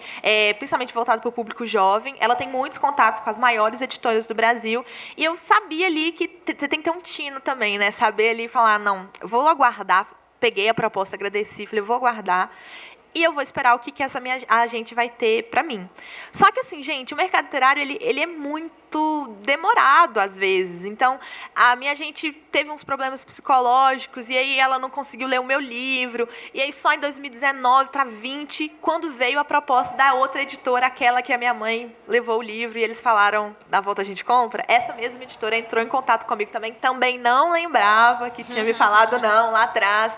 [SPEAKER 3] principalmente voltada para o público jovem. Ela tem muitos contatos com as maiores editoras do Brasil, e eu sabia ali que tem que ter um tino também, né? Saber ali falar, não, vou aguardar. Peguei a proposta, agradeci, falei, eu vou aguardar e eu vou esperar o que essa minha agente vai ter para mim. Só que, assim, gente, o mercado literário, ele é muito demorado, às vezes. Então, a minha agente teve uns problemas psicológicos, e aí ela não conseguiu ler o meu livro, e aí só em 2019 para 20, quando veio a proposta da outra editora, aquela que a minha mãe levou o livro, e eles falaram, na volta a gente compra, essa mesma editora entrou em contato comigo também não lembrava que tinha me falado não lá atrás,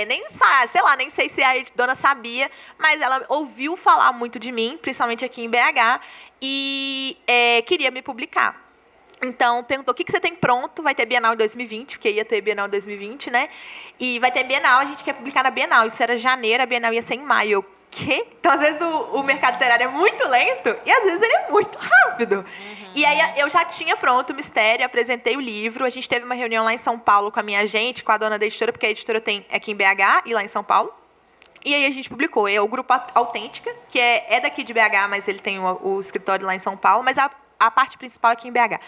[SPEAKER 3] nem sei se a dona sabia, mas ela ouviu falar muito de mim, principalmente aqui em BH, e queria me publicar. Então, perguntou, o que você tem pronto? Vai ter Bienal em 2020, porque ia ter Bienal em 2020, né? E vai ter Bienal, a gente quer publicar na Bienal. Isso era janeiro, a Bienal ia ser em maio. Eu, quê? Então, às vezes, o mercado literário é muito lento e, às vezes, ele é muito rápido. Uhum. E aí, eu já tinha pronto o Mistério, apresentei o livro. A gente teve uma reunião lá em São Paulo com a minha agente, com a dona da editora, porque a editora tem aqui em BH e lá em São Paulo. E aí a gente publicou. É o Grupo Autêntica, que é daqui de BH, mas ele tem o escritório lá em São Paulo, mas a parte principal é aqui em BH.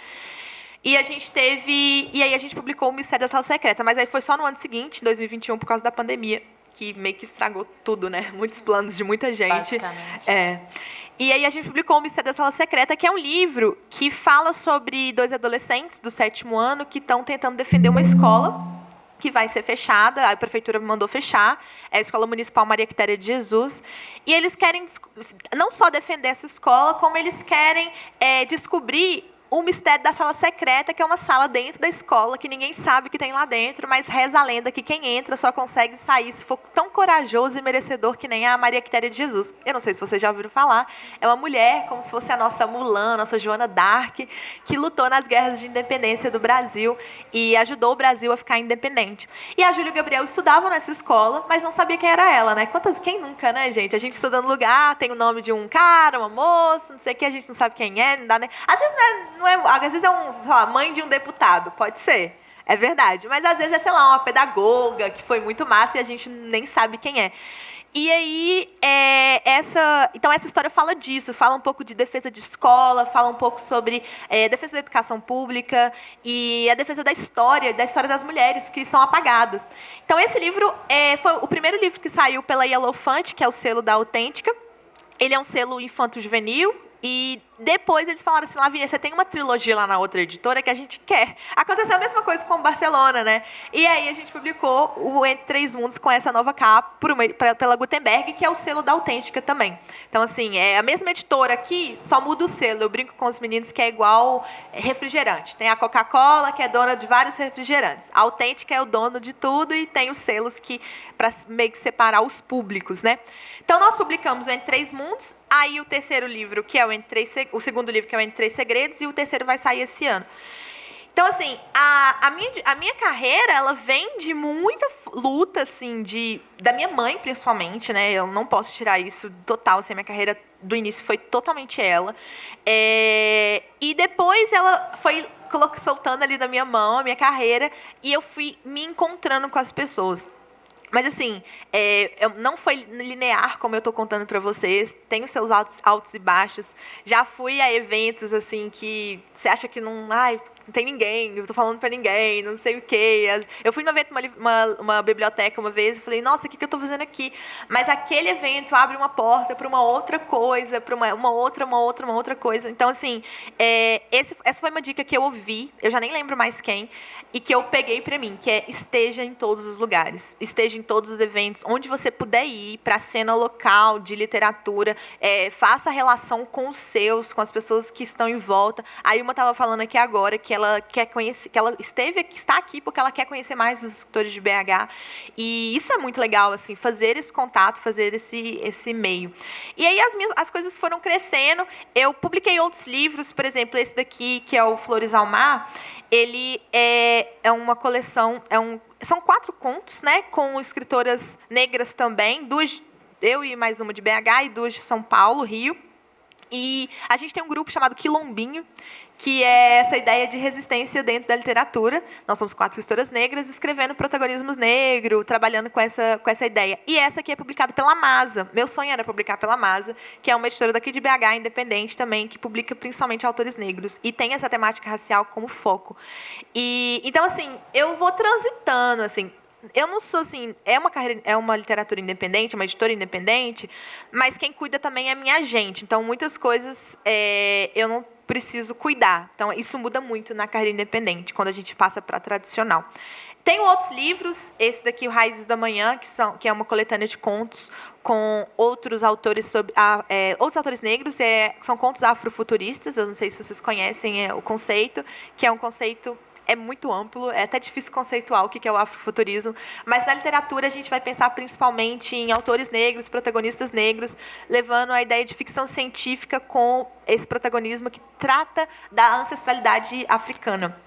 [SPEAKER 3] E a gente teve... E aí a gente publicou o Mistério da Sala Secreta, mas aí foi só no ano seguinte, 2021, por causa da pandemia, que meio que estragou tudo, né? Muitos planos de muita gente.
[SPEAKER 2] Basicamente.
[SPEAKER 3] E aí a gente publicou o Mistério da Sala Secreta, que é um livro que fala sobre 2 adolescentes do 7º ano que estão tentando defender uma escola que vai ser fechada, a prefeitura mandou fechar, é a Escola Municipal Maria Quitéria de Jesus, e eles querem não só defender essa escola, como eles querem descobrir o mistério da sala secreta, que é uma sala dentro da escola, que ninguém sabe que tem lá dentro, mas reza a lenda que quem entra só consegue sair se for tão corajoso e merecedor que nem a Maria Quitéria de Jesus. Eu não sei se vocês já ouviram falar, é uma mulher, como se fosse a nossa Mulan, nossa Joana d'Arc, que lutou nas guerras de independência do Brasil e ajudou o Brasil a ficar independente. E a Júlia e o Gabriel estudavam nessa escola, mas não sabia quem era ela, né? Quem nunca, né, gente? A gente estuda no lugar, tem o nome de um cara, uma moça, não sei o que, a gente não sabe quem é, não dá, né? Às vezes às vezes é mãe de um deputado, pode ser, é verdade. Mas às vezes é, sei lá, uma pedagoga que foi muito massa e a gente nem sabe quem é. E aí, então essa história fala disso, fala um pouco de defesa de escola, fala um pouco sobre defesa da educação pública e a defesa da história das mulheres que são apagadas. Então esse livro foi o primeiro livro que saiu pela Yellowfant, que é o selo da Autêntica. Ele é um selo infanto-juvenil. E depois eles falaram assim, Lavínia, você tem uma trilogia lá na outra editora que a gente quer. Aconteceu a mesma coisa com o Barcelona, né? E aí a gente publicou o Entre Três Mundos com essa nova capa pela Gutenberg, que é o selo da Autêntica também. Então, assim, é a mesma editora aqui, só muda o selo. Eu brinco com os meninos que é igual refrigerante. Tem a Coca-Cola, que é dona de vários refrigerantes. A Autêntica é o dono de tudo e tem os selos para meio que separar os públicos, né? Então, nós publicamos o Entre Três Mundos, aí o terceiro livro, que é o segundo livro, que é o Entre Três Segredos, e o terceiro vai sair esse ano. Então, assim, a minha carreira, ela vem de muita luta, assim, da minha mãe, principalmente, né? Eu não posso tirar isso total, assim, a minha carreira do início foi totalmente ela. E depois ela foi soltando ali da minha mão a minha carreira, e eu fui me encontrando com as pessoas. Mas, assim, não foi linear, como eu estou contando para vocês. Tem os seus altos e baixos. Já fui a eventos, assim, que você acha que não tem ninguém, eu estou falando para ninguém, não sei o quê. Eu fui num evento, uma biblioteca uma vez, e falei, nossa, o que eu estou fazendo aqui? Mas aquele evento abre uma porta para uma outra coisa, para uma outra coisa. Então, assim, essa foi uma dica que eu ouvi, eu já nem lembro mais quem, e que eu peguei para mim, que é esteja em todos os lugares, esteja em todos os eventos, onde você puder ir, para a cena local de literatura, faça relação com os seus, com as pessoas que estão em volta. A Ilma estava falando aqui agora que ela quer conhecer, que ela está aqui porque ela quer conhecer mais os escritores de BH. E isso é muito legal, assim, fazer esse contato, fazer esse meio. E aí as coisas foram crescendo. Eu publiquei outros livros, por exemplo, esse daqui, que é o Flores ao Mar. Ele é uma coleção, são 4 contos, né, com escritoras negras também, 2, eu e mais uma de BH e 2 de São Paulo, Rio. E a gente tem um grupo chamado Quilombinho, que é essa ideia de resistência dentro da literatura. Nós somos 4 escritoras negras escrevendo protagonismo negro, trabalhando com essa ideia. E essa aqui é publicada pela Masa. Meu sonho era publicar pela Masa, que é uma editora daqui de BH, independente também, que publica principalmente autores negros. E tem essa temática racial como foco. Então, assim, eu vou transitando, assim. Eu não sou assim, é uma literatura independente, uma editora independente, mas quem cuida também é a minha agente. Então, muitas coisas eu não preciso cuidar. Então, isso muda muito na carreira independente, quando a gente passa para a tradicional. Tenho outros livros, esse daqui, o Raízes da Manhã, que é uma coletânea de contos com outros autores outros autores negros, são contos afrofuturistas. Eu não sei se vocês conhecem o conceito, que é um conceito muito amplo, é até difícil conceituar o que é o afrofuturismo, mas na literatura a gente vai pensar principalmente em autores negros, protagonistas negros, levando a ideia de ficção científica com esse protagonismo que trata da ancestralidade africana.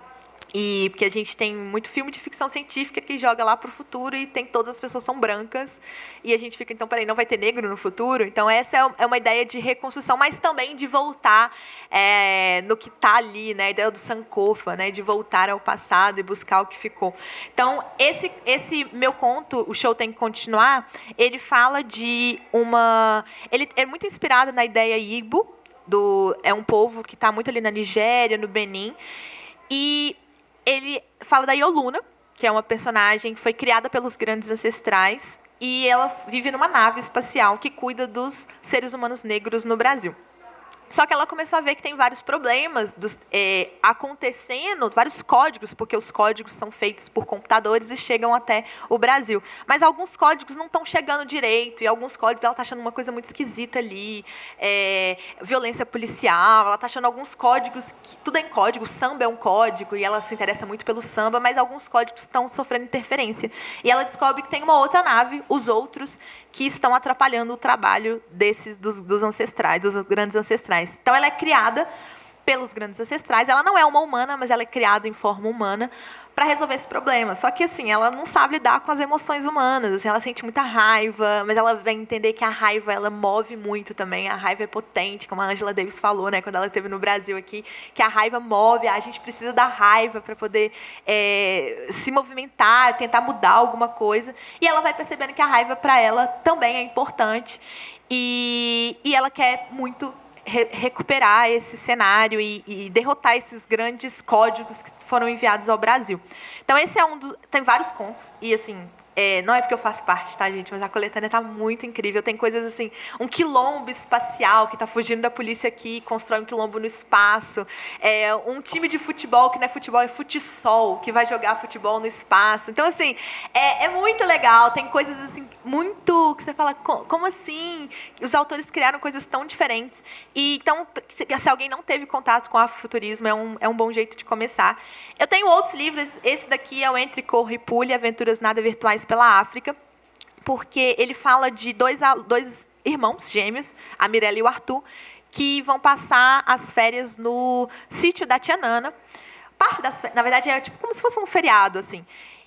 [SPEAKER 3] E porque a gente tem muito filme de ficção científica que joga lá para o futuro e todas as pessoas são brancas. E a gente fica, então, peraí, não vai ter negro no futuro? Então, essa é uma ideia de reconstrução, mas também de voltar no que está ali, né? A ideia do Sankofa, né? De voltar ao passado e buscar o que ficou. Então, esse meu conto, O Show Tem que Continuar, ele fala de ele é muito inspirado na ideia Igbo, é um povo que está muito ali na Nigéria, no Benin. E ele fala da Ioluna, que é uma personagem que foi criada pelos grandes ancestrais, e ela vive numa nave espacial que cuida dos seres humanos negros no Brasil. Só que ela começou a ver que tem vários problemas acontecendo, vários códigos, porque os códigos são feitos por computadores e chegam até o Brasil. Mas alguns códigos não estão chegando direito, e alguns códigos ela está achando uma coisa muito esquisita ali, violência policial, ela está achando alguns códigos, que tudo é em código, samba é um código, e ela se interessa muito pelo samba, mas alguns códigos estão sofrendo interferência. E ela descobre que tem uma outra nave, os outros, que estão atrapalhando o trabalho dos ancestrais, dos grandes ancestrais. Então, ela é criada pelos grandes ancestrais. Ela não é uma humana, mas ela é criada em forma humana para resolver esse problema. Só que, assim, ela não sabe lidar com as emoções humanas. Assim, ela sente muita raiva, mas ela vai entender que a raiva, ela move muito também. A raiva é potente, como a Angela Davis falou, né, quando ela esteve no Brasil aqui, que a raiva move, a gente precisa da raiva para poder se movimentar, tentar mudar alguma coisa. E ela vai percebendo que a raiva, para ela, também é importante. E ela quer muito recuperar esse cenário e derrotar esses grandes códigos que foram enviados ao Brasil. Então, esse é tem vários contos, e assim, não é porque eu faço parte, tá, gente? Mas a coletânea está muito incrível. Tem coisas assim, um quilombo espacial que está fugindo da polícia aqui, constrói um quilombo no espaço. Um time de futebol, que não é futebol, é futsal, que vai jogar futebol no espaço. Então, assim, é muito legal. Tem coisas assim, muito, que você fala, como assim? Os autores criaram coisas tão diferentes. E, então, se alguém não teve contato com o afrofuturismo, é um bom jeito de começar. Eu tenho outros livros. Esse daqui é o Entre Corra e Pule, Aventuras Nada Virtuais pela África, porque ele fala de dois irmãos gêmeos, a Mirella e o Arthur, que vão passar as férias no sítio da Tia Nana. Na verdade, é tipo como se fosse um feriado, assim.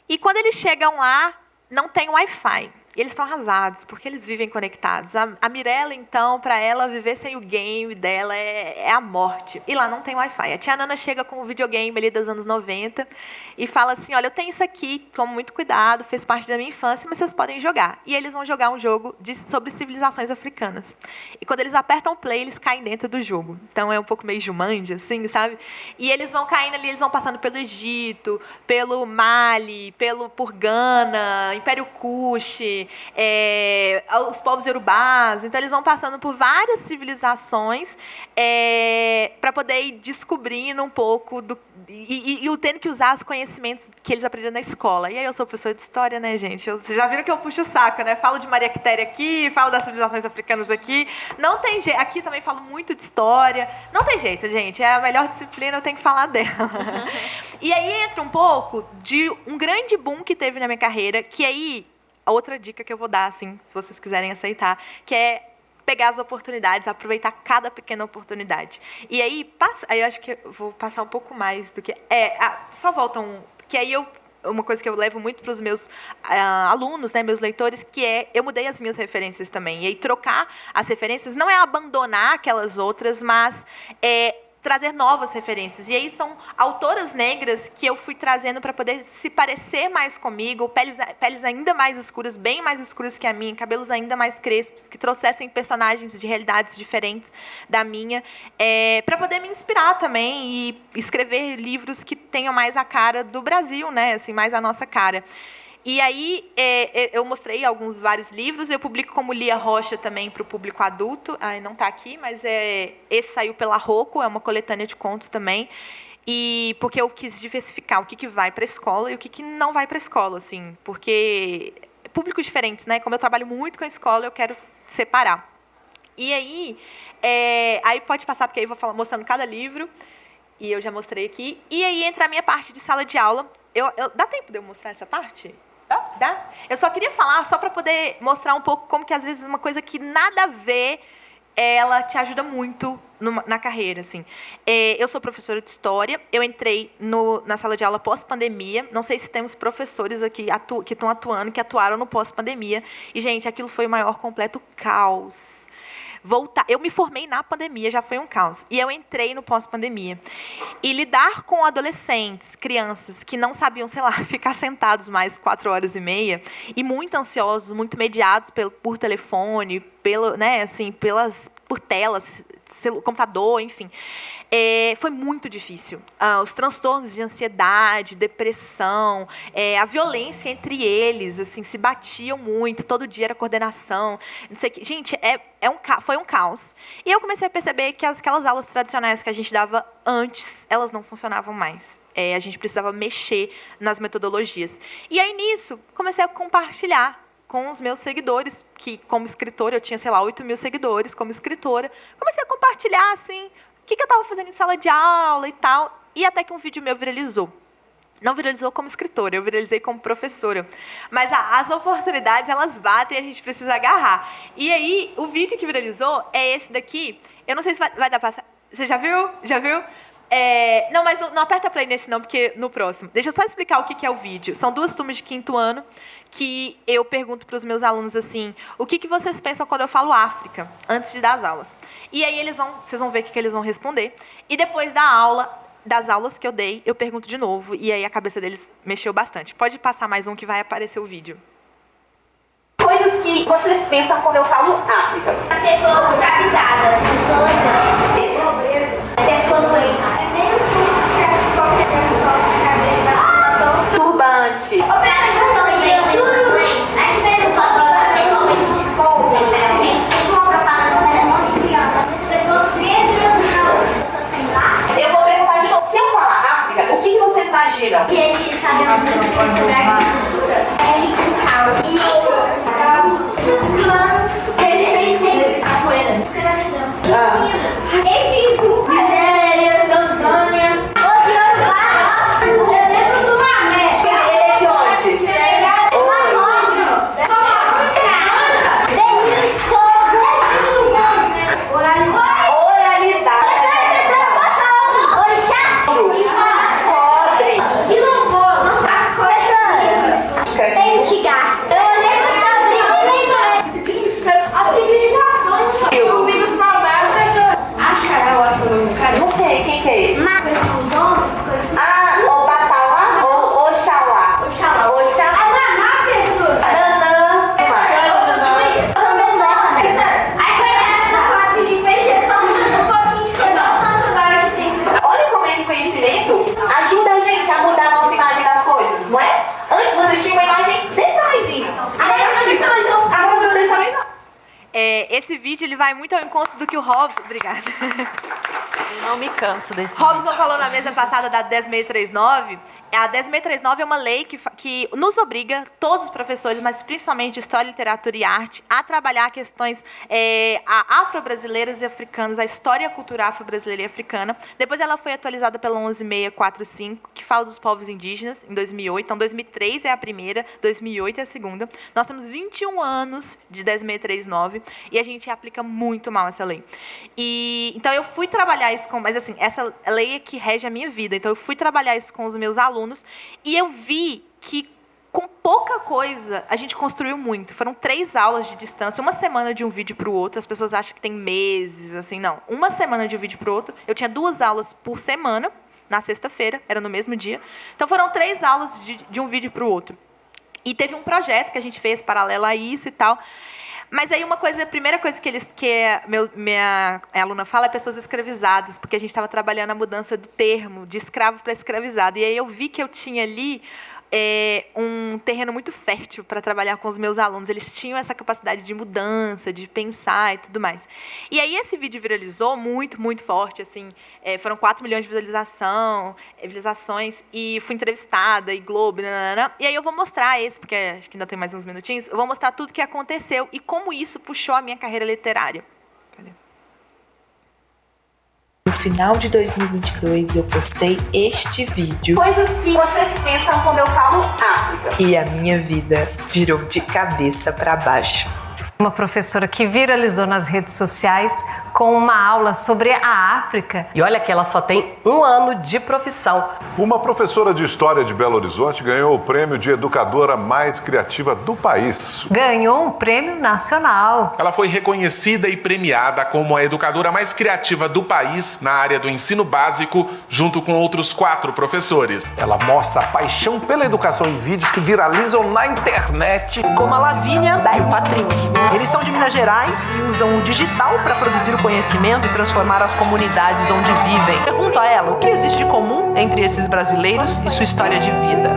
[SPEAKER 3] E quando eles chegam lá, não tem Wi-Fi. E eles estão arrasados, porque eles vivem conectados. A Mirella, então, para ela, viver sem o game dela é a morte. E lá não tem Wi-Fi. A tia Nana chega com o videogame ali dos anos 90 e fala assim, olha, eu tenho isso aqui, tomo muito cuidado, fez parte da minha infância, mas vocês podem jogar. E eles vão jogar um jogo sobre civilizações africanas. E quando eles apertam o play, eles caem dentro do jogo. Então, é um pouco meio Jumanji, assim, sabe? E eles vão caindo ali, eles vão passando pelo Egito, pelo Mali, por Gana, Império Kush, os povos iorubás. Então, eles vão passando por várias civilizações para poder ir descobrindo um pouco e tendo que usar os conhecimentos que eles aprenderam na escola. E aí eu sou professora de história, né, gente? Vocês já viram que eu puxo o saco, né? Falo de Maria Quitéria aqui, falo das civilizações africanas aqui. Não tem jeito. Aqui também falo muito de história. Não tem jeito, gente. É a melhor disciplina, eu tenho que falar dela. E aí entra um pouco de um grande boom que teve na minha carreira, que aí, a outra dica que eu vou dar, assim, se vocês quiserem aceitar, que é pegar as oportunidades, aproveitar cada pequena oportunidade. E aí, aí eu acho que eu vou passar um pouco mais do que... só volta que aí uma coisa que eu levo muito para os meus alunos, né, meus leitores, que eu mudei as minhas referências também. E aí, trocar as referências não é abandonar aquelas outras, mas trazer novas referências. E aí são autoras negras que eu fui trazendo para poder se parecer mais comigo, peles ainda mais escuras, bem mais escuras que a minha, cabelos ainda mais crespos, que trouxessem personagens de realidades diferentes da minha, para poder me inspirar também e escrever livros que tenham mais a cara do Brasil, né? Assim, mais a nossa cara. E aí, eu mostrei vários livros. Eu publico como Lia Rocha também para o público adulto. Não está aqui, mas esse saiu pela Rocco, é uma coletânea de contos também. E porque eu quis diversificar o que vai para a escola e o que não vai para a escola, assim, porque públicos diferentes, né? Como eu trabalho muito com a escola, eu quero separar. E aí, aí pode passar, porque aí eu vou mostrando cada livro. E eu já mostrei aqui. E aí entra a minha parte de sala de aula. Dá tempo de eu mostrar essa parte? Dá? Eu só queria falar, só para poder mostrar um pouco como que, às vezes, uma coisa que nada a ver, ela te ajuda muito na carreira, assim. Eu sou professora de história, eu entrei na sala de aula pós-pandemia, não sei se temos professores aqui que estão atuando, que atuaram no pós-pandemia, e, gente, aquilo foi o maior completo caos. Eu me formei na pandemia, já foi um caos. E eu entrei no pós-pandemia. E lidar com adolescentes, crianças, que não sabiam, sei lá, ficar sentados mais 4 horas e meia, e muito ansiosos, muito mediados por telefone, né, assim, por telas, computador, enfim. Foi muito difícil. Os transtornos de ansiedade, depressão, a violência entre eles, assim, se batiam muito, todo dia era coordenação, não sei o que. Gente, foi um caos. E eu comecei a perceber que aquelas aulas tradicionais que a gente dava antes, elas não funcionavam mais. A gente precisava mexer nas metodologias. E aí, nisso, comecei a compartilhar com os meus seguidores, que como escritora, eu tinha, 8 mil seguidores como escritora. Comecei a compartilhar, assim, o que eu estava fazendo em sala de aula e tal. E até que um vídeo meu viralizou. Não viralizou como escritora, eu viralizei como professora. Mas as oportunidades, elas batem e a gente precisa agarrar. E aí, o vídeo que viralizou é esse daqui. Eu não sei se vai dar pra... Você já viu? Já viu? Não, mas não aperta play nesse não, porque no próximo. Deixa eu só explicar o que é o vídeo. São 2 turmas de 5º ano que eu pergunto para os meus alunos assim, o que vocês pensam quando eu falo África, antes de dar as aulas. E aí vocês vão ver o que eles vão responder. E depois das aulas que eu dei, eu pergunto de novo. E aí a cabeça deles mexeu bastante. Pode passar mais um que vai aparecer o vídeo.
[SPEAKER 4] Coisas que vocês pensam quando eu falo África.
[SPEAKER 5] As pessoas escravizadas, as pessoas pobreza, pessoas doentes. É meio que qualquer pessoa na cabeça.
[SPEAKER 4] Turbante.
[SPEAKER 5] Eu lembrei de pessoas doentes. Aí você não pode falar, vocês vão ver os povos. Tem uma propaganda de um monte de crianças. Pessoas negras, pessoas sem lá.
[SPEAKER 4] Eu vou perguntar de novo. Se eu falar África, o que vocês imaginam?
[SPEAKER 5] Que ele sabe sobre a agricultura. É rico em sal. E clãs, resistência, capoeira, escravidão. Egito, Nigéria, Tanzânia. Eu lembro do Mané.
[SPEAKER 4] Ele é de onde?
[SPEAKER 5] Marrocos. Benin, Togo. Oralidade. Orixá.
[SPEAKER 4] Podre.
[SPEAKER 5] Quilombo. As coisas. Pentigar. Eu lembro sobre as civilizações. Os problemas.
[SPEAKER 4] Eu acho que eu não quero. Não sei, quem que é esse?
[SPEAKER 5] Os homens, coisas assim.
[SPEAKER 4] O Batalá ou Oxalá?
[SPEAKER 5] Oxalá.
[SPEAKER 4] Oxalá.
[SPEAKER 5] A Naná, professor.
[SPEAKER 4] Nanã.
[SPEAKER 5] Aí foi a época do quarto de fechação, um pouquinho de coisa. Olha o tanto agora que tem.
[SPEAKER 4] Olha como é que conhecimento ajuda a gente a mudar a nossa imagem das coisas, não é? Antes vocês tinham uma imagem desse tamanhozinho. Agora virou desse tamanho.
[SPEAKER 3] Esse vídeo ele vai muito ao encontro do que o Robson... Obrigada.
[SPEAKER 2] Eu não me canso desse
[SPEAKER 3] Robson
[SPEAKER 2] vídeo.
[SPEAKER 3] falou na mesa passada da 10639. A 10639 é uma lei que nos obriga, todos os professores, mas principalmente de História, Literatura e Arte, a trabalhar questões afro-brasileiras e africanas, a história cultural afro-brasileira e africana. Depois ela foi atualizada pela 11645, que fala dos povos indígenas, em 2008. Então, 2003 é a primeira, 2008 é a segunda. Nós temos 21 anos de 10639 e a gente aplica muito mal essa lei. Então, eu fui trabalhar isso com... Mas, assim, essa lei é que rege a minha vida. Então, eu fui trabalhar isso com os meus alunos e eu vi que, com pouca coisa, a gente construiu muito. Foram 3 aulas de distância, uma semana de um vídeo para o outro. As pessoas acham que tem meses, assim, não. Uma semana de um vídeo para o outro. Eu tinha 2 aulas por semana, na sexta-feira, era no mesmo dia. Então, foram 3 aulas de um vídeo para o outro. E teve um projeto que a gente fez paralelo a isso e tal. Mas aí a primeira coisa que minha aluna fala é pessoas escravizadas, porque a gente estava trabalhando a mudança do termo de escravo para escravizado. E aí eu vi que eu tinha ali um terreno muito fértil para trabalhar com os meus alunos. Eles tinham essa capacidade de mudança, de pensar e tudo mais. E aí esse vídeo viralizou muito, muito forte. Assim, foram 4 milhões de visualizações, e fui entrevistada, e Globo, nanana. E aí eu vou mostrar porque acho que ainda tem mais uns minutinhos, eu vou mostrar tudo o que aconteceu e como isso puxou a minha carreira literária. Valeu.
[SPEAKER 6] No final de 2022, eu postei este vídeo
[SPEAKER 4] Coisas que vocês pensam quando eu falo África.
[SPEAKER 6] e a minha vida virou de cabeça para baixo.
[SPEAKER 7] Uma professora que viralizou nas redes sociais com uma aula sobre a África.
[SPEAKER 8] E olha que ela só tem 1 ano de profissão.
[SPEAKER 9] Uma professora de História de Belo Horizonte ganhou o prêmio de educadora mais criativa do país.
[SPEAKER 7] Ganhou um prêmio nacional.
[SPEAKER 10] Ela foi reconhecida e premiada como a educadora mais criativa do país na área do ensino básico, junto com outros 4 professores.
[SPEAKER 11] Ela mostra a paixão pela educação em vídeos que viralizam na internet.
[SPEAKER 4] Como a Lavínia e o Patrício.
[SPEAKER 11] Eles são de Minas Gerais e usam o digital para produzir o conhecimento e transformar as comunidades onde vivem. Pergunto a ela o que existe de comum entre esses brasileiros e sua história de vida.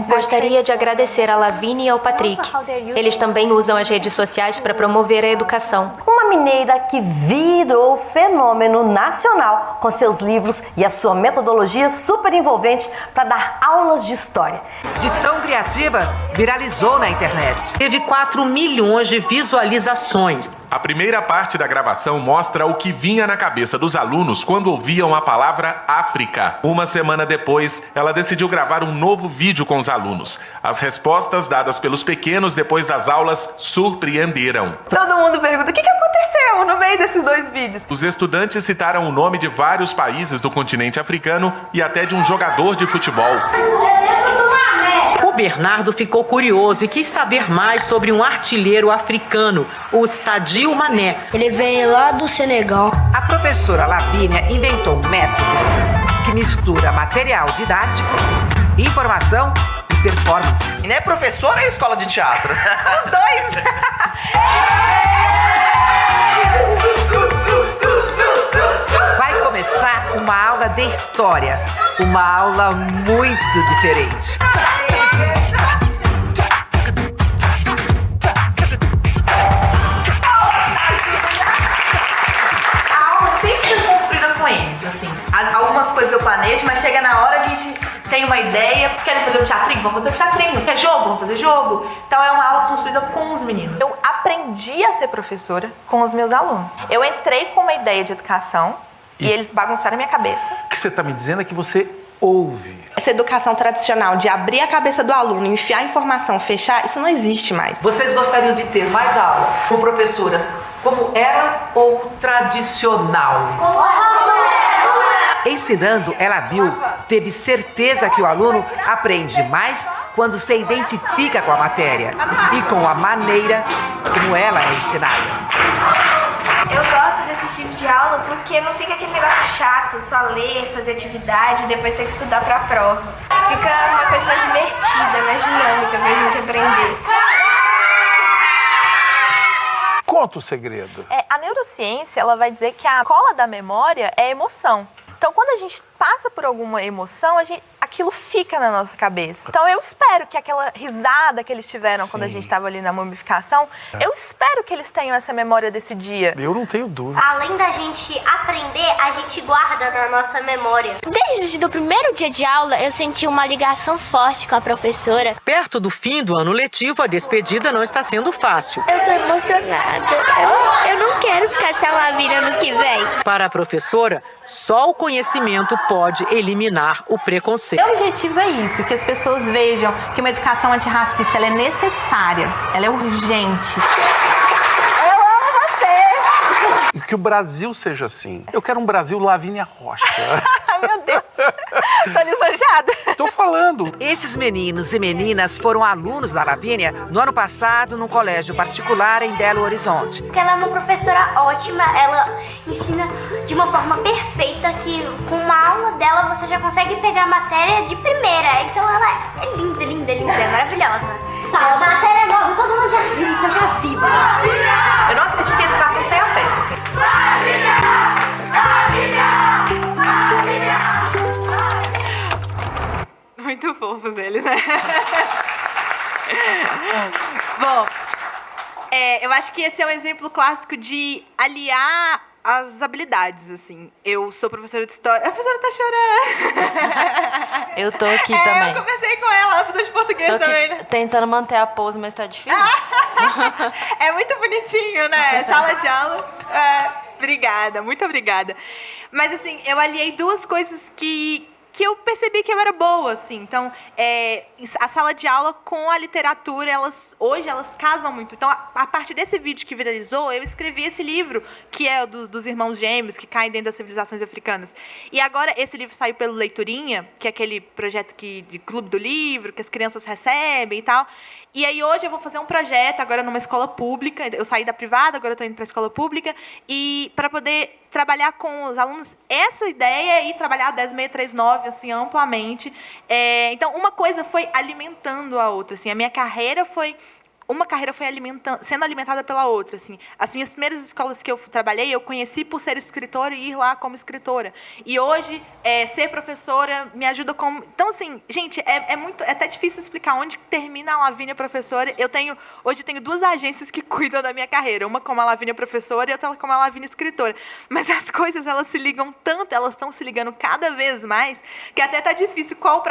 [SPEAKER 12] Gostaria de agradecer a Lavínia e ao Patrick. Eles também usam as redes sociais para promover a educação.
[SPEAKER 13] Uma mineira que virou fenômeno nacional com seus livros e a sua metodologia super envolvente para dar aulas de história.
[SPEAKER 14] De tão criativa, viralizou na internet. Teve 4 milhões de visualizações.
[SPEAKER 10] A primeira parte da gravação mostra o que vinha na cabeça dos alunos quando ouviam a palavra África. Uma semana depois, ela decidiu gravar um novo vídeo com os alunos. As respostas dadas pelos pequenos depois das aulas surpreenderam.
[SPEAKER 3] Todo mundo pergunta, o que aconteceu no meio desses 2 vídeos?
[SPEAKER 10] Os estudantes citaram o nome de vários países do continente africano e até de um jogador de futebol.
[SPEAKER 14] O Bernardo ficou curioso e quis saber mais sobre um artilheiro africano, o Sadio Mané.
[SPEAKER 15] Ele veio lá do Senegal.
[SPEAKER 14] A professora Lavínia inventou um método que mistura material didático, informação e performance.
[SPEAKER 11] E não é professora ou é escola de teatro?
[SPEAKER 3] Os dois!
[SPEAKER 14] Vai começar uma aula de história, uma aula muito diferente.
[SPEAKER 3] Assim, algumas coisas eu planejo, mas chega na hora a gente tem uma ideia. Querem fazer um teatrinho? Vamos fazer um teatrinho. Quer jogo? Vamos fazer jogo. Então é uma aula construída com os meninos. Eu aprendi a ser professora com os meus alunos. Eu entrei com uma ideia de educação e eles bagunçaram a minha cabeça.
[SPEAKER 10] O que você está me dizendo é que você ouve.
[SPEAKER 3] Essa educação tradicional de abrir a cabeça do aluno, enfiar a informação, fechar, isso não existe mais.
[SPEAKER 14] Vocês gostariam de ter mais aulas com professoras como ela ou tradicional? Ensinando, ela viu, teve certeza que o aluno aprende mais quando se identifica com a matéria e com a maneira como ela é ensinada.
[SPEAKER 16] Eu gosto desse tipo de aula porque não fica aquele negócio chato, só ler, fazer atividade e depois ter que estudar pra prova. Fica uma coisa mais divertida, mais dinâmica pra gente aprender.
[SPEAKER 17] Conta o segredo.
[SPEAKER 3] A neurociência, ela vai dizer que a cola da memória é emoção. Então, quando a gente passa por alguma emoção, aquilo fica na nossa cabeça. Então, eu espero que aquela risada que eles tiveram quando a gente estava ali na mumificação, eu espero que eles tenham essa memória desse dia.
[SPEAKER 17] Eu não tenho dúvida.
[SPEAKER 5] Além da gente aprender, a gente guarda na nossa memória.
[SPEAKER 15] Desde o primeiro dia de aula, eu senti uma ligação forte com a professora.
[SPEAKER 14] Perto do fim do ano letivo, a despedida não está sendo fácil.
[SPEAKER 15] Eu tô emocionada. Eu não quero ficar sem a Lavínia no que vem.
[SPEAKER 14] Para a professora, só o conhecimento pode eliminar o preconceito.
[SPEAKER 3] O objetivo é isso, que as pessoas vejam que uma educação antirracista ela é necessária, ela é urgente.
[SPEAKER 17] Eu amo você! Que o Brasil seja assim. Eu quero um Brasil Lavínia Rocha.
[SPEAKER 3] Meu Deus, tô lisonjeada.
[SPEAKER 17] Tô falando.
[SPEAKER 14] Esses meninos e meninas foram alunos da Lavínia no ano passado num colégio particular em Belo Horizonte.
[SPEAKER 5] Porque ela é uma professora ótima, ela ensina de uma forma perfeita que com uma aula dela você já consegue pegar a matéria de primeira. Então ela é linda, linda, linda, é maravilhosa.
[SPEAKER 15] Fala, matéria é nova, todo mundo já viu, então já vibra.
[SPEAKER 3] Eu não acredito que a educação sem afeto, assim. Muito fofos eles, né? Bom, eu acho que esse é um exemplo clássico de aliar as habilidades, assim. Eu sou professora de história. A professora tá chorando.
[SPEAKER 2] Eu tô aqui também.
[SPEAKER 3] Eu conversei com ela, ela professora de português
[SPEAKER 2] tô
[SPEAKER 3] também, né?
[SPEAKER 2] Tentando manter a pose, mas tá difícil.
[SPEAKER 3] É muito bonitinho, né? Sala de aula. Obrigada, muito obrigada. Mas, assim, eu aliei duas coisas que eu percebi que eu era boa, assim. Então, a sala de aula com a literatura, hoje elas casam muito. Então, a partir desse vídeo que viralizou, eu escrevi esse livro, que é dos irmãos gêmeos, que caem dentro das civilizações africanas. E agora, esse livro saiu pelo Leiturinha, que é aquele projeto de Clube do Livro, que as crianças recebem e tal. E aí, hoje, eu vou fazer um projeto, agora numa escola pública. Eu saí da privada, agora eu estou indo para a escola pública. E para poder trabalhar com os alunos essa ideia e trabalhar a 10639 assim, amplamente. Então, uma coisa foi alimentando a outra. Assim, a minha carreira foi... Uma carreira foi sendo alimentada pela outra. Assim. As minhas primeiras escolas que eu trabalhei, eu conheci por ser escritora e ir lá como escritora. E hoje, ser professora me ajuda como... Então, assim, gente, é até difícil explicar onde termina a Lavínia professora. Hoje tenho 2 agências que cuidam da minha carreira. Uma como a Lavínia professora e outra como a Lavínia escritora. Mas as coisas, elas se ligam tanto, elas estão se ligando cada vez mais, que até está difícil qual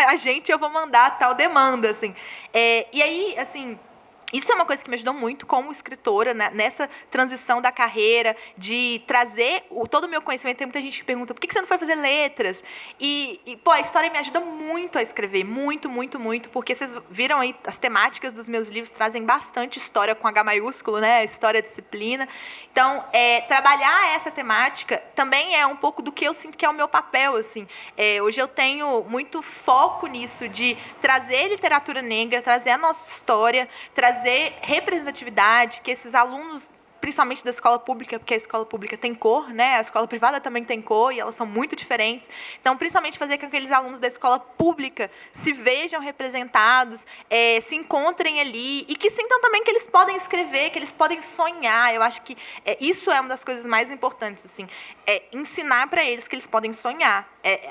[SPEAKER 3] agente eu vou mandar tal demanda, assim. E aí, assim, isso é uma coisa que me ajudou muito como escritora, né, nessa transição da carreira, de trazer todo o meu conhecimento. Tem muita gente que pergunta, por que você não foi fazer letras? Pô, a história me ajuda muito a escrever, muito, muito, muito, porque vocês viram aí, as temáticas dos meus livros trazem bastante história com H maiúsculo, né, história, disciplina. Então, trabalhar essa temática também é um pouco do que eu sinto que é o meu papel, assim. Hoje eu tenho muito foco nisso, de trazer literatura negra, trazer a nossa história, trazer representatividade, que esses alunos, principalmente da escola pública, porque a escola pública tem cor, né? A escola privada também tem cor e elas são muito diferentes. Então, principalmente fazer com que aqueles alunos da escola pública se vejam representados, se encontrem ali e que sintam também que eles podem escrever, que eles podem sonhar. Eu acho que isso é uma das coisas mais importantes, assim, ensinar para eles que eles podem sonhar.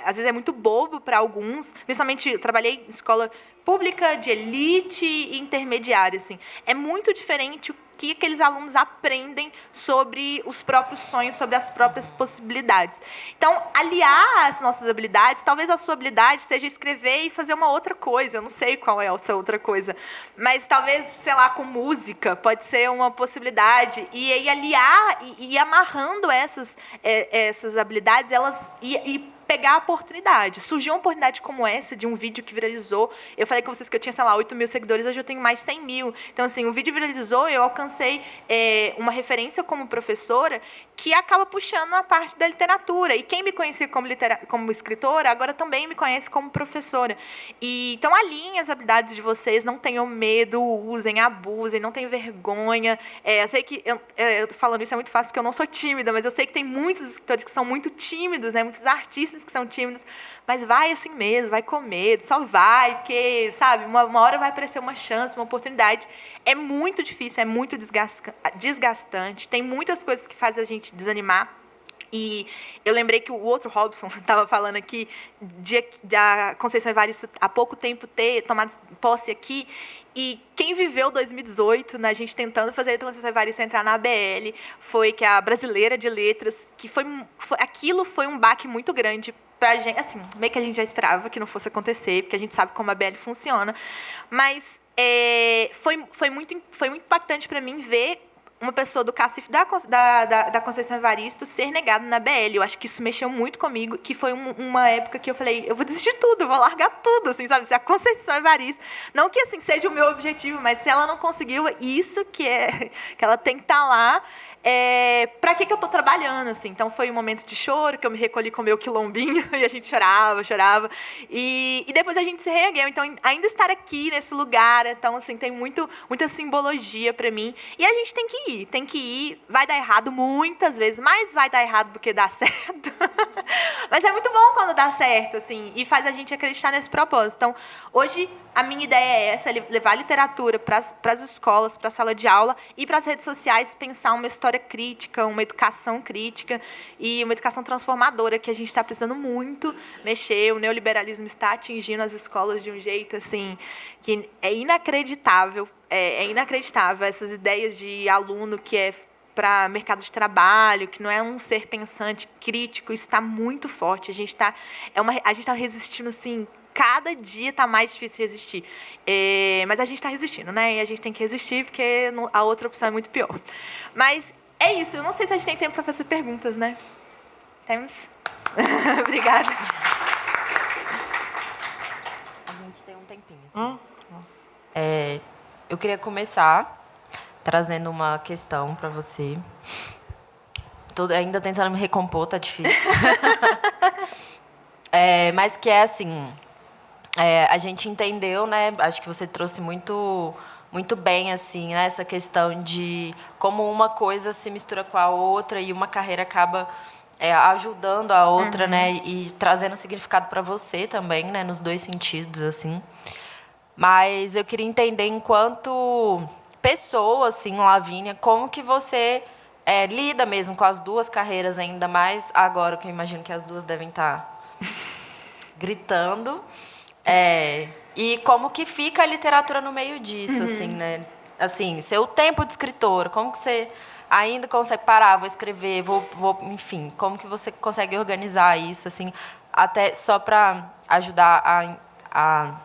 [SPEAKER 3] Às vezes é muito bobo para alguns, principalmente eu trabalhei em escola pública, de elite e intermediária, assim. É muito diferente o que aqueles alunos aprendem sobre os próprios sonhos, sobre as próprias possibilidades. Então, aliar as nossas habilidades, talvez a sua habilidade seja escrever e fazer uma outra coisa, eu não sei qual é essa outra coisa, mas talvez, sei lá, com música, pode ser uma possibilidade, e aí aliar e amarrando essas habilidades, elas pegar a oportunidade. Surgiu uma oportunidade como essa, de um vídeo que viralizou. Eu falei com vocês que eu tinha, sei lá, 8 mil seguidores, hoje eu tenho mais de 100 mil. Então, assim, o vídeo viralizou, eu alcancei uma referência como professora que acaba puxando a parte da literatura. E quem me conhecia como escritora, agora também me conhece como professora. Então, alinhem as habilidades de vocês, não tenham medo, usem, abusem, não tenham vergonha. Eu sei que, eu tô falando isso é muito fácil porque eu não sou tímida, mas eu sei que tem muitos escritores que são muito tímidos, né? Muitos artistas que são tímidos, mas vai assim mesmo, vai com medo, só vai, porque, sabe, uma hora vai aparecer uma chance, uma oportunidade. É muito difícil, é muito desgastante, tem muitas coisas que fazem a gente desanimar. E eu lembrei que o outro Robson estava falando aqui da Conceição Evaristo há pouco tempo ter tomado posse aqui. E quem viveu 2018, né, a gente tentando fazer a Conceição Evaristo entrar na ABL, foi que a brasileira de letras, que aquilo foi um baque muito grande pra gente. Assim, meio que a gente já esperava que não fosse acontecer, porque a gente sabe como a ABL funciona. Mas foi muito impactante para mim ver uma pessoa do cacife da Conceição Evaristo ser negada na BL. Eu acho que isso mexeu muito comigo, que foi uma época que eu falei, eu vou desistir de tudo, eu vou largar tudo, assim, sabe? Se a Conceição Evaristo, não que assim seja o meu objetivo, mas se ela não conseguiu isso, que ela tem que estar lá, para que eu estou trabalhando, assim? Então, foi um momento de choro, que eu me recolhi com o meu quilombinho, e a gente chorava, e depois a gente se reergueu. Então, ainda estar aqui, nesse lugar, então, assim, tem muita simbologia para mim, e a gente tem que ir, vai dar errado muitas vezes, mais vai dar errado do que dar certo, mas é muito bom quando dá certo, assim, e faz a gente acreditar nesse propósito. Então, hoje, a minha ideia é essa, levar a literatura para as escolas, para a sala de aula e para as redes sociais, pensar uma história crítica, uma educação crítica e uma educação transformadora, que a gente está precisando muito mexer. O neoliberalismo está atingindo as escolas de um jeito assim que é inacreditável. É inacreditável essas ideias de aluno que é para mercado de trabalho, que não é um ser pensante, crítico. Isso está muito forte. A gente está resistindo assim. Cada dia está mais difícil resistir. Mas a gente está resistindo, né? E a gente tem que resistir, porque a outra opção é muito pior. Mas é isso. Eu não sei se a gente tem tempo para fazer perguntas, né? Temos? Obrigada.
[SPEAKER 2] A gente tem um tempinho, sim. Eu queria começar trazendo uma questão para você. Tô ainda tentando me recompor, tá difícil. Mas que é assim... a gente entendeu, né? Acho que você trouxe muito muito bem, assim, né? Essa questão de como uma coisa se mistura com a outra e uma carreira acaba ajudando a outra, né? E trazendo significado para você também, né? Nos dois sentidos, assim. Mas eu queria entender, enquanto pessoa, assim, Lavínia, como que você lida mesmo com as duas carreiras, ainda mais agora, que eu imagino que as duas devem estar gritando. E como que fica a literatura no meio disso, assim, né? Assim, seu tempo de escritora, como que você ainda consegue parar, vou escrever, enfim, como que você consegue organizar isso, assim, até só para ajudar a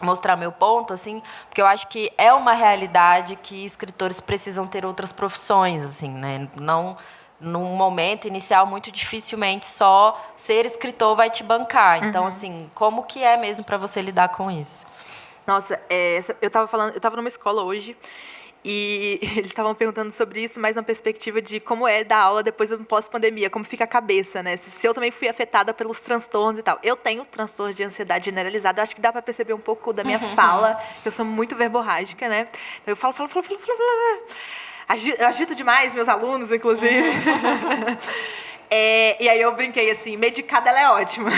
[SPEAKER 2] mostrar meu ponto, assim, porque eu acho que é uma realidade que escritores precisam ter outras profissões, assim, né? Não, num momento inicial, muito dificilmente só ser escritor vai te bancar. Então, assim, como que é mesmo para você lidar com isso?
[SPEAKER 3] Nossa, eu estava numa escola hoje e eles estavam perguntando sobre isso, mas na perspectiva de como é dar aula depois do pós-pandemia, como fica a cabeça, né? Se eu também fui afetada pelos transtornos e tal. Eu tenho transtorno de ansiedade generalizada, eu acho que dá para perceber um pouco da minha fala, que eu sou muito verborrágica, né? Então eu falo. Eu agito demais meus alunos, inclusive. E aí eu brinquei assim, medicada ela é ótima.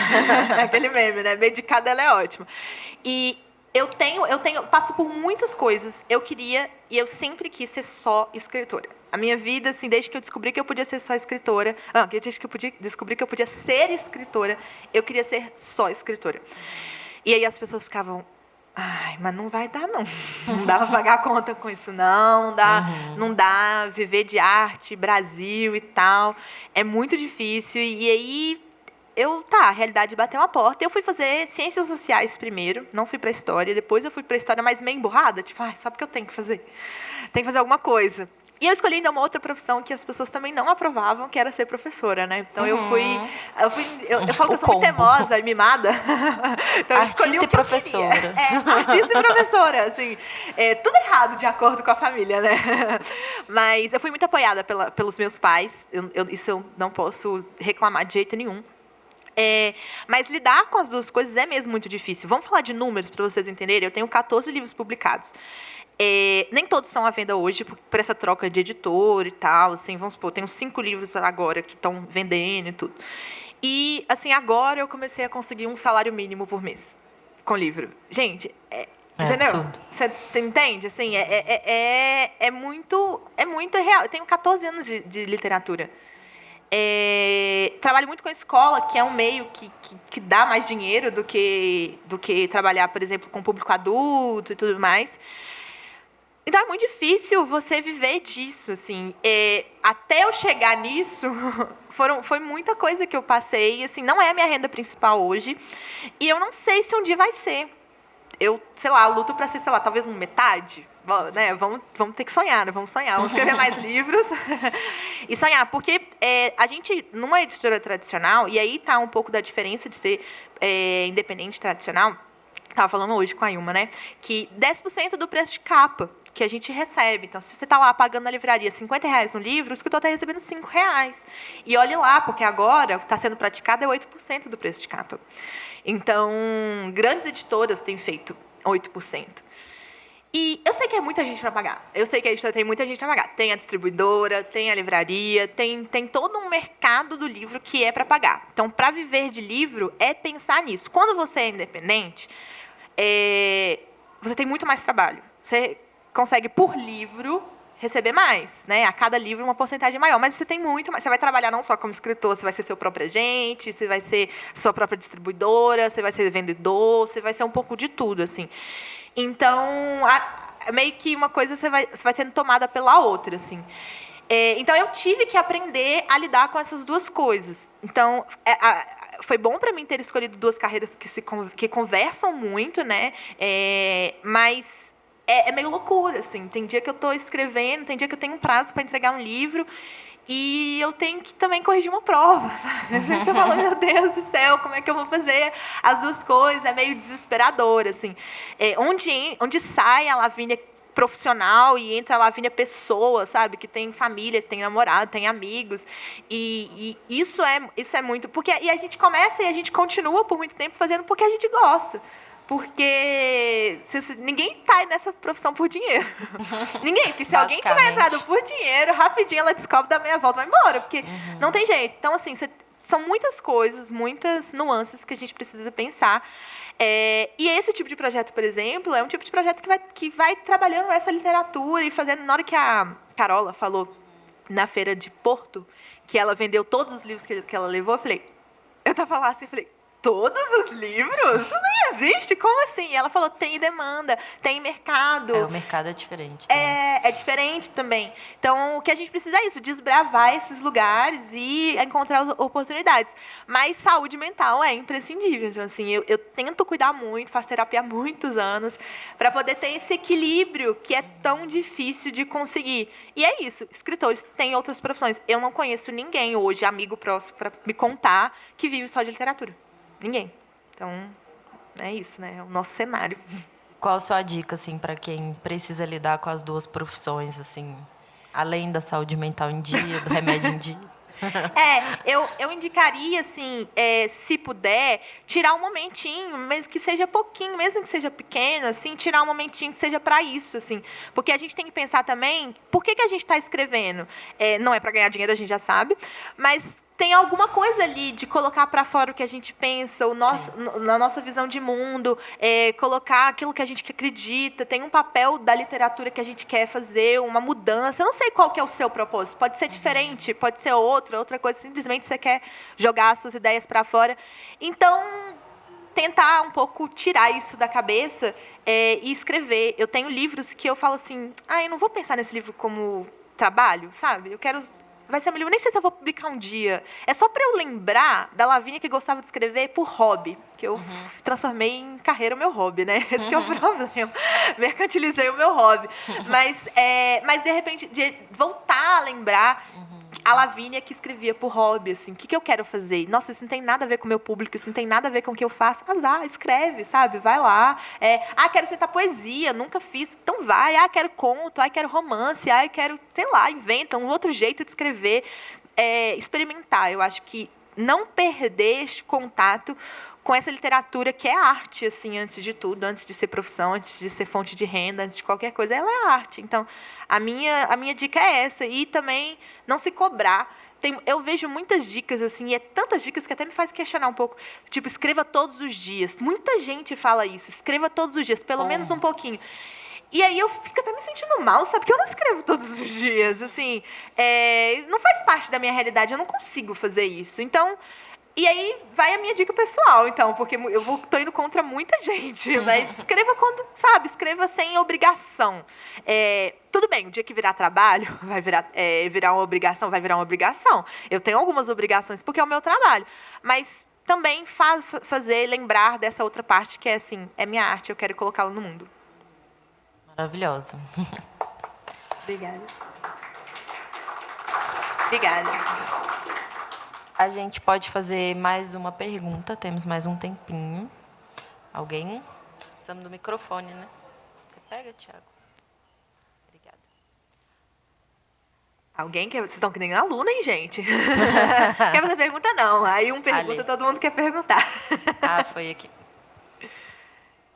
[SPEAKER 3] Aquele meme, né? Medicada ela é ótima. E eu passo por muitas coisas. Eu sempre quis ser só escritora. A minha vida, assim, desde que eu descobri que eu podia ser só escritora, desde que eu descobri que eu podia ser escritora, eu queria ser só escritora. E aí as pessoas ficavam, ai, mas não vai dar, não. Não dá para pagar a conta com isso, não. Não dá viver de arte, Brasil e tal. É muito difícil. E aí a realidade bateu uma porta. Eu fui fazer ciências sociais primeiro, não fui para história. Depois eu fui para história, mas meio emburrada, tipo, só porque eu tenho que fazer. Tem que fazer alguma coisa. E eu escolhi ainda uma outra profissão que as pessoas também não aprovavam, que era ser professora, né? Então eu falo que eu sou muito teimosa e mimada. Então eu escolhi
[SPEAKER 2] artista e professora.
[SPEAKER 3] Artista e professora, assim, tudo errado de acordo com a família, né? Mas eu fui muito apoiada pelos meus pais. Isso eu não posso reclamar de jeito nenhum. Mas lidar com as duas coisas é mesmo muito difícil. Vamos falar de números para vocês entenderem. Eu tenho 14 livros publicados. Nem todos estão à venda hoje por essa troca de editor e tal. Assim, vamos supor, eu tenho 5 livros agora que estão vendendo e tudo. E assim, agora eu comecei a conseguir um salário mínimo por mês com livro. Gente, entendeu?
[SPEAKER 2] Absurdo.
[SPEAKER 3] Você entende? Assim, é muito real. Eu tenho 14 anos de literatura. Trabalho muito com a escola, que é um meio que dá mais dinheiro do que trabalhar, por exemplo, com público adulto e tudo mais. Então, é muito difícil você viver disso, assim. Até eu chegar nisso, foi muita coisa que eu passei. Assim, não é a minha renda principal hoje. E eu não sei se um dia vai ser. Eu, luto para ser, talvez metade. Né? Vamos ter que sonhar, né? Vamos sonhar, vamos escrever mais livros e sonhar, porque a gente, numa editora tradicional, e aí está um pouco da diferença de ser independente tradicional, estava falando hoje com a Ilma, né? Que 10% do preço de capa que a gente recebe. Então, se você está lá pagando na livraria R$50 no livro, o escritor está recebendo R$5. E olhe lá, porque agora o que está sendo praticado é 8% do preço de capa. Então, grandes editoras têm feito 8%. E eu sei que é muita gente para pagar. Eu sei que a editora tem muita gente para pagar. Tem a distribuidora, tem a livraria, tem todo um mercado do livro que é para pagar. Então, para viver de livro, é pensar nisso. Quando você é independente, você tem muito mais trabalho. Você consegue, por livro, receber mais, né? A cada livro, uma porcentagem maior. Mas você tem muito mais. Você vai trabalhar não só como escritor, você vai ser seu próprio agente, você vai ser sua própria distribuidora, você vai ser vendedor, você vai ser um pouco de tudo, assim. Então, meio que uma coisa você vai sendo tomada pela outra, assim. Então, eu tive que aprender a lidar com essas duas coisas. Então, foi bom para mim ter escolhido duas carreiras que conversam muito, né? Mas é meio loucura, assim. Tem dia que eu estou escrevendo, tem dia que eu tenho um prazo para entregar um livro e eu tenho que também corrigir uma prova, sabe? Você fala, meu Deus do céu, como é que eu vou fazer as duas coisas? É meio desesperador, assim. Onde sai a Lavínia profissional e entra a Lavínia pessoa, sabe? Que tem família, tem namorado, tem amigos. E isso é muito... E a gente começa e a gente continua por muito tempo fazendo porque a gente gosta. Porque ninguém tá nessa profissão por dinheiro. Ninguém, porque se alguém tiver entrado por dinheiro, rapidinho ela descobre, dá meia volta e vai embora, porque não tem jeito. Então, assim, são muitas coisas, muitas nuances que a gente precisa pensar. E esse tipo de projeto, por exemplo, é um tipo de projeto que vai trabalhando essa literatura e fazendo... Na hora que a Carola falou na feira de Porto, que ela vendeu todos os livros que ela levou, eu tava lá assim, todos os livros? Isso não existe, como assim? E ela falou, tem demanda, tem mercado.
[SPEAKER 2] O mercado é diferente também.
[SPEAKER 3] É diferente também. Então, o que a gente precisa é isso, desbravar esses lugares e encontrar oportunidades. Mas saúde mental é imprescindível. Então, assim, eu tento cuidar muito, faço terapia há muitos anos, para poder ter esse equilíbrio que é tão difícil de conseguir. E é isso, escritores têm outras profissões. Eu não conheço ninguém hoje, amigo próximo, para me contar, que vive só de literatura. Ninguém. Então, é isso, né? É o nosso cenário.
[SPEAKER 2] Qual a sua dica, assim, para quem precisa lidar com as duas profissões, assim, além da saúde mental em dia, do remédio em dia?
[SPEAKER 3] Eu indicaria, assim, se puder, tirar um momentinho, mesmo que seja pouquinho, mesmo que seja pequeno, assim, tirar um momentinho que seja para isso, assim. Porque a gente tem que pensar também, por que a gente está escrevendo? Não é para ganhar dinheiro, a gente já sabe, mas tem alguma coisa ali de colocar para fora o que a gente pensa, na nossa visão de mundo, colocar aquilo que a gente acredita, tem um papel da literatura que a gente quer fazer, uma mudança. Eu não sei qual que é o seu propósito, pode ser diferente, pode ser outra coisa, simplesmente você quer jogar as suas ideias para fora. Então, tentar um pouco tirar isso da cabeça e escrever. Eu tenho livros que eu falo assim, eu não vou pensar nesse livro como trabalho, sabe? Eu quero... Vai ser meu livro, nem sei se eu vou publicar um dia. É só para eu lembrar da Lavínia que gostava de escrever por hobby, que eu transformei em carreira o meu hobby, né? Esse que é o problema. Mercantilizei o meu hobby. Mas, de repente, de voltar a lembrar a Lavínia que escrevia por hobby, assim, o que eu quero fazer? Nossa, isso não tem nada a ver com o meu público, isso não tem nada a ver com o que eu faço. Azar, escreve, sabe? Vai lá. Quero escutar poesia, nunca fiz, então vai. Quero conto, quero romance, quero, sei lá, inventa um outro jeito de escrever. Experimentar, eu acho que não perder este contato com essa literatura que é arte, assim, antes de tudo, antes de ser profissão, antes de ser fonte de renda, antes de qualquer coisa, ela é arte. Então, a minha dica é essa. E também não se cobrar. Eu vejo muitas dicas, assim, e tantas dicas que até me faz questionar um pouco. Tipo, escreva todos os dias. Muita gente fala isso. Escreva todos os dias, pelo menos um pouquinho. E aí eu fico até me sentindo mal, sabe? Porque eu não escrevo todos os dias, assim. Não faz parte da minha realidade, eu não consigo fazer isso. Então... E aí vai a minha dica pessoal, então, porque eu tô indo contra muita gente, mas escreva quando, sabe, escreva sem obrigação. Tudo bem, o dia que virar trabalho, vai virar uma obrigação, vai virar uma obrigação. Eu tenho algumas obrigações porque é o meu trabalho, mas também lembrar dessa outra parte que é assim, é minha arte, eu quero colocá-la no mundo.
[SPEAKER 2] Maravilhosa.
[SPEAKER 3] Obrigada. Obrigada.
[SPEAKER 2] A gente pode fazer mais uma pergunta, temos mais um tempinho. Alguém? Precisamos do microfone, né? Você pega, Thiago? Obrigada.
[SPEAKER 3] Alguém quer? Vocês estão que nem aluno, hein, gente? Quer fazer pergunta? Não. Aí pergunta, todo mundo quer perguntar.
[SPEAKER 2] Foi aqui.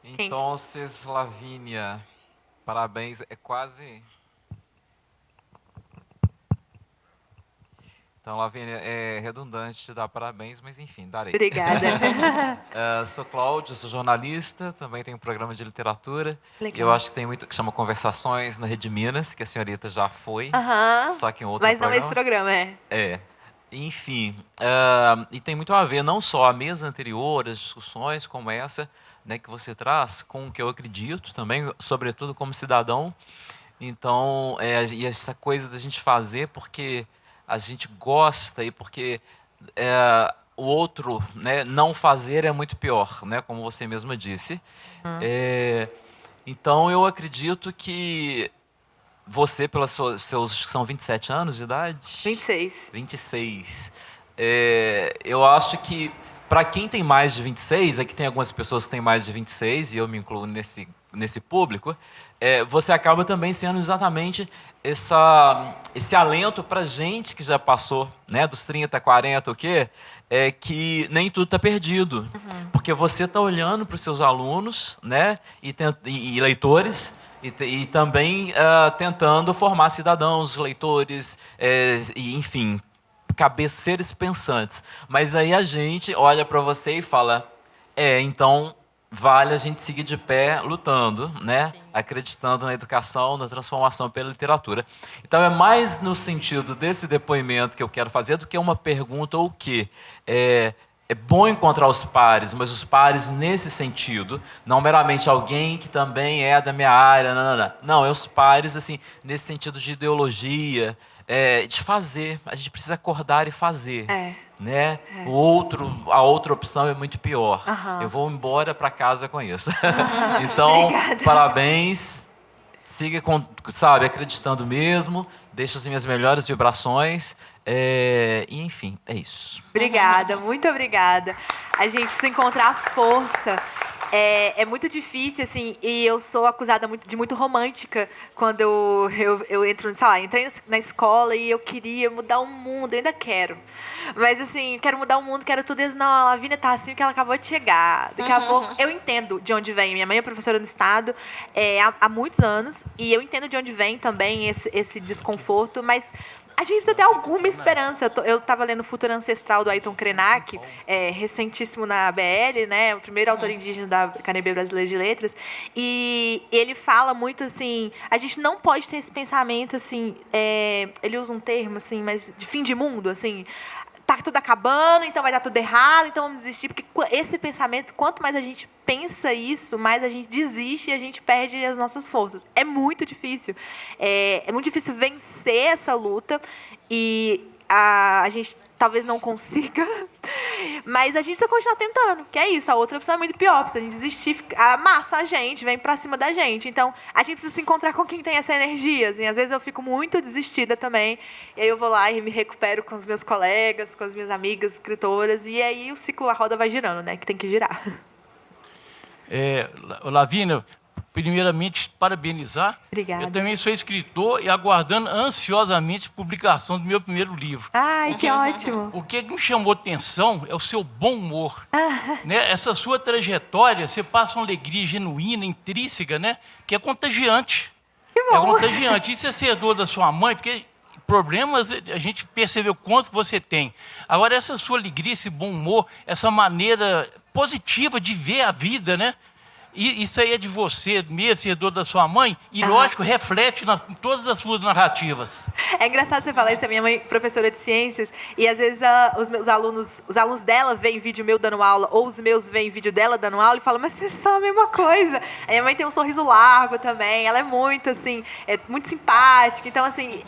[SPEAKER 18] Então, Lavínia, parabéns. É quase... Então, Lavínia, é redundante te dar parabéns, mas enfim, darei.
[SPEAKER 3] Obrigada.
[SPEAKER 18] Sou Cláudio, sou jornalista, também tenho um programa de literatura.
[SPEAKER 3] Legal.
[SPEAKER 18] Eu acho que tem muito que chama Conversações na Rede Minas, que a senhorita já foi, só que em outro
[SPEAKER 3] programa. Mas não
[SPEAKER 18] esse
[SPEAKER 3] programa,
[SPEAKER 18] Enfim, e tem muito a ver, não só a mesa anterior, as discussões como essa, né, que você traz, com o que eu acredito também, sobretudo como cidadão. Então, e essa coisa da gente fazer porque... a gente gosta e porque o outro, né, não fazer é muito pior, né, como você mesma disse. Então, eu acredito que você, pelos seus são 27 anos de idade?
[SPEAKER 3] 26.
[SPEAKER 18] 26. Eu acho que para quem tem mais de 26, aqui tem algumas pessoas que têm mais de 26, e eu me incluo nesse público, você acaba também sendo exatamente esse alento para gente que já passou, né, dos 30, 40, o quê? Que nem tudo está perdido. Porque você está olhando para os seus alunos, né, e leitores, e também tentando formar cidadãos, leitores, e, enfim, seres pensantes. Mas aí a gente olha para você e fala, então vale a gente seguir de pé lutando, né? Acreditando na educação, na transformação pela literatura. Então é mais no sentido desse depoimento que eu quero fazer do que uma pergunta ou o quê. É bom encontrar os pares, mas os pares nesse sentido, não meramente alguém que também é da minha área, não, é os pares assim, nesse sentido de ideologia, de fazer. A gente precisa acordar e fazer. Né? A outra opção é muito pior. Eu vou embora para casa com isso. Então, obrigada. Parabéns. Siga acreditando mesmo. Deixa as minhas melhores vibrações. E, enfim, é isso.
[SPEAKER 3] Obrigada, muito obrigada. A gente precisa encontrar força. É muito difícil, assim, e eu sou acusada de muito romântica quando eu entro, sei lá, entrei na escola e eu queria mudar o mundo, eu ainda quero. Mas, assim, quero mudar o mundo, quero tudo isso. Não, a Lavínia tá assim porque ela acabou de chegar. Daqui a pouco, eu entendo de onde vem. Minha mãe é professora no Estado há muitos anos, e eu entendo de onde vem também esse desconforto, mas a gente precisa ter alguma esperança. Eu estava lendo o Futuro Ancestral, do Ayrton Krenak, recentíssimo na ABL, né, o primeiro autor indígena da Academia Brasileira de Letras, e ele fala muito assim, a gente não pode ter esse pensamento assim, ele usa um termo assim, mas de fim de mundo, assim, tá tudo acabando, então vai dar tudo errado, então vamos desistir, porque esse pensamento, quanto mais a gente pensa isso, mais a gente desiste e a gente perde as nossas forças. É muito difícil. É muito difícil vencer essa luta e a gente talvez não consiga, mas a gente precisa continuar tentando, que é isso. A outra opção é muito pior, se a gente desistir, amassa a gente, vem pra cima da gente. Então, a gente precisa se encontrar com quem tem essa energia. Assim, às vezes eu fico muito desistida também, e aí eu vou lá e me recupero com os meus colegas, com as minhas amigas escritoras, e aí o ciclo, a roda vai girando, né, que tem que girar.
[SPEAKER 19] Lavínia, primeiramente, parabenizar.
[SPEAKER 3] Obrigada.
[SPEAKER 19] Eu também sou escritor e aguardando ansiosamente a publicação do meu primeiro livro.
[SPEAKER 3] Ai, que ótimo.
[SPEAKER 19] O que me chamou atenção é o seu bom humor. Né? Essa sua trajetória, você passa uma alegria genuína, intrínseca, né? Que é contagiante.
[SPEAKER 3] Que bom.
[SPEAKER 19] É contagiante. Isso é ser dor da sua mãe, porque problemas a gente percebeu quantos que você tem. Agora, essa sua alegria, esse bom humor, essa maneira positiva de ver a vida, né? E isso aí é de você mesmo, ser dor da sua mãe, e lógico, reflete em todas as suas narrativas.
[SPEAKER 3] É engraçado você falar isso, a minha mãe é professora de ciências, e às vezes os meus alunos, os alunos dela veem vídeo meu dando aula, ou os meus veem vídeo dela dando aula, e falam, mas vocês são a mesma coisa. A minha mãe tem um sorriso largo também, ela é muito, assim, muito simpática, então, assim,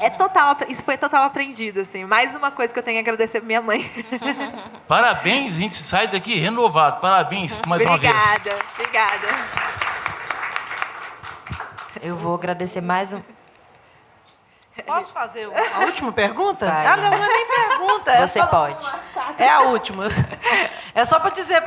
[SPEAKER 3] isso foi total aprendido, assim. Mais uma coisa que eu tenho que agradecer pra minha mãe.
[SPEAKER 19] Parabéns, a gente sai daqui renovado. Parabéns mais uma vez.
[SPEAKER 3] Obrigada.
[SPEAKER 2] Eu vou agradecer mais um.
[SPEAKER 20] Posso fazer a última pergunta?
[SPEAKER 2] Vai.
[SPEAKER 20] Aliás, não é nem pergunta.
[SPEAKER 2] Você pode.
[SPEAKER 20] É a última. É só para dizer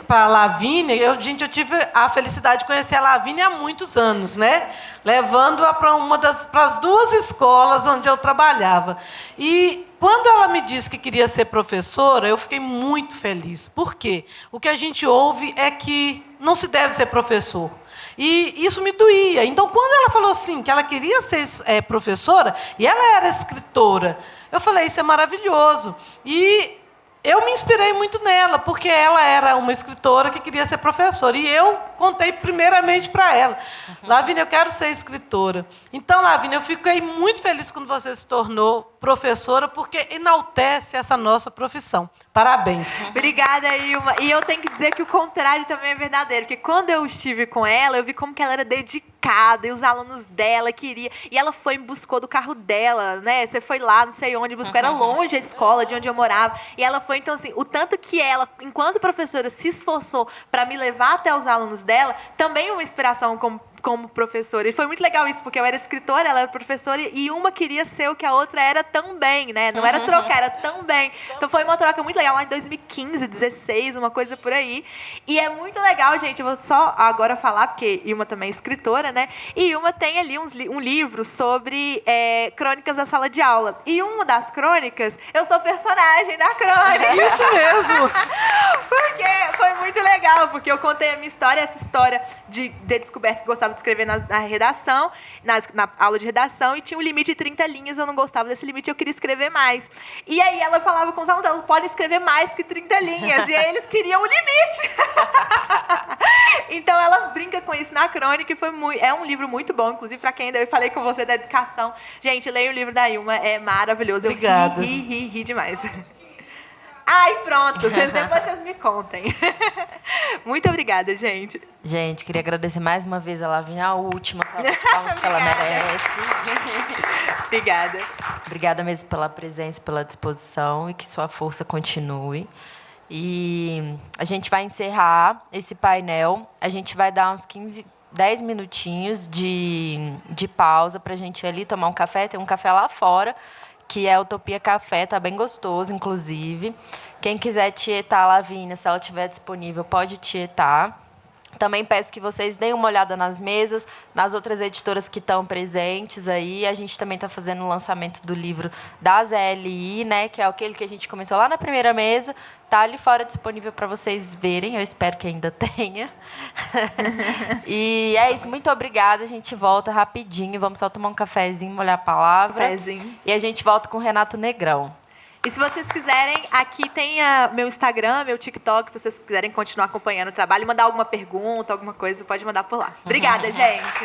[SPEAKER 20] para a Lavínia, eu tive a felicidade de conhecer a Lavínia há muitos anos, né? Levando-a para as duas escolas onde eu trabalhava. E quando ela me disse que queria ser professora, eu fiquei muito feliz. Por quê? O que a gente ouve é que não se deve ser professor. E isso me doía. Então, quando ela falou assim, que ela queria ser professora, e ela era escritora, eu falei, isso é maravilhoso. E eu me inspirei muito nela, porque ela era uma escritora que queria ser professora. E eu contei primeiramente para ela. Lavínia, eu quero ser escritora. Então, Lavínia, eu fiquei muito feliz quando você se tornou professora, porque enaltece essa nossa profissão. Parabéns.
[SPEAKER 3] Obrigada, Ilma. E eu tenho que dizer que o contrário também é verdadeiro, porque quando eu estive com ela, eu vi como que ela era dedicada, e os alunos dela queriam. E ela foi e me buscou do carro dela, né? Você foi lá, não sei onde, buscou. Era longe a escola de onde eu morava. E ela foi, então, assim, o tanto que ela, enquanto professora, se esforçou para me levar até os alunos dela, também uma inspiração como como professora. E foi muito legal isso, porque eu era escritora, ela era professora, e uma queria ser o que a outra era também, né? Não era trocar, era também. Então foi uma troca muito legal lá em 2015, 16, uma coisa por aí. E é muito legal, gente, eu vou só agora falar, porque Ilma também é escritora, né? E Ilma tem ali um livro sobre crônicas da sala de aula. E uma das crônicas, eu sou personagem da crônica.
[SPEAKER 20] Isso mesmo!
[SPEAKER 3] Porque foi muito legal, porque eu contei a minha história, essa história de ter descoberto que gostava de escrever na redação, na aula de redação, e tinha um limite de 30 linhas, eu não gostava desse limite, eu queria escrever mais. E aí ela falava com os alunos, não pode escrever mais que 30 linhas, e aí eles queriam o limite. Então ela brinca com isso na crônica, e é um livro muito bom, inclusive para quem ainda eu falei com você da educação. Gente, leia o livro da Ilma, é maravilhoso.
[SPEAKER 20] Obrigada.
[SPEAKER 3] Eu ri demais. Ai, pronto, depois vocês me contem. Muito obrigada, gente.
[SPEAKER 2] Gente, queria agradecer mais uma vez a Lavínia, a última, salve de palmas que ela merece.
[SPEAKER 3] Obrigada.
[SPEAKER 2] Obrigada mesmo pela presença, pela disposição, e que sua força continue. E a gente vai encerrar esse painel, a gente vai dar uns 10 minutinhos de pausa para a gente ir ali tomar um café, tem um café lá fora, que é Utopia Café, tá bem gostoso, inclusive. Quem quiser tietar a Lavínia, se ela estiver disponível, pode tietar. Também peço que vocês deem uma olhada nas mesas, nas outras editoras que estão presentes aí. A gente também está fazendo o lançamento do livro da ZLI, né, que é aquele que a gente comentou lá na primeira mesa. Está ali fora disponível para vocês verem. Eu espero que ainda tenha. E é isso. Muito obrigada. A gente volta rapidinho. Vamos só tomar um cafezinho, molhar a palavra.
[SPEAKER 3] Cafezinho.
[SPEAKER 2] E a gente volta com o Renato Negrão.
[SPEAKER 3] E se vocês quiserem, aqui tem meu Instagram, meu TikTok, se vocês quiserem continuar acompanhando o trabalho, mandar alguma pergunta, alguma coisa, pode mandar por lá. Obrigada, gente.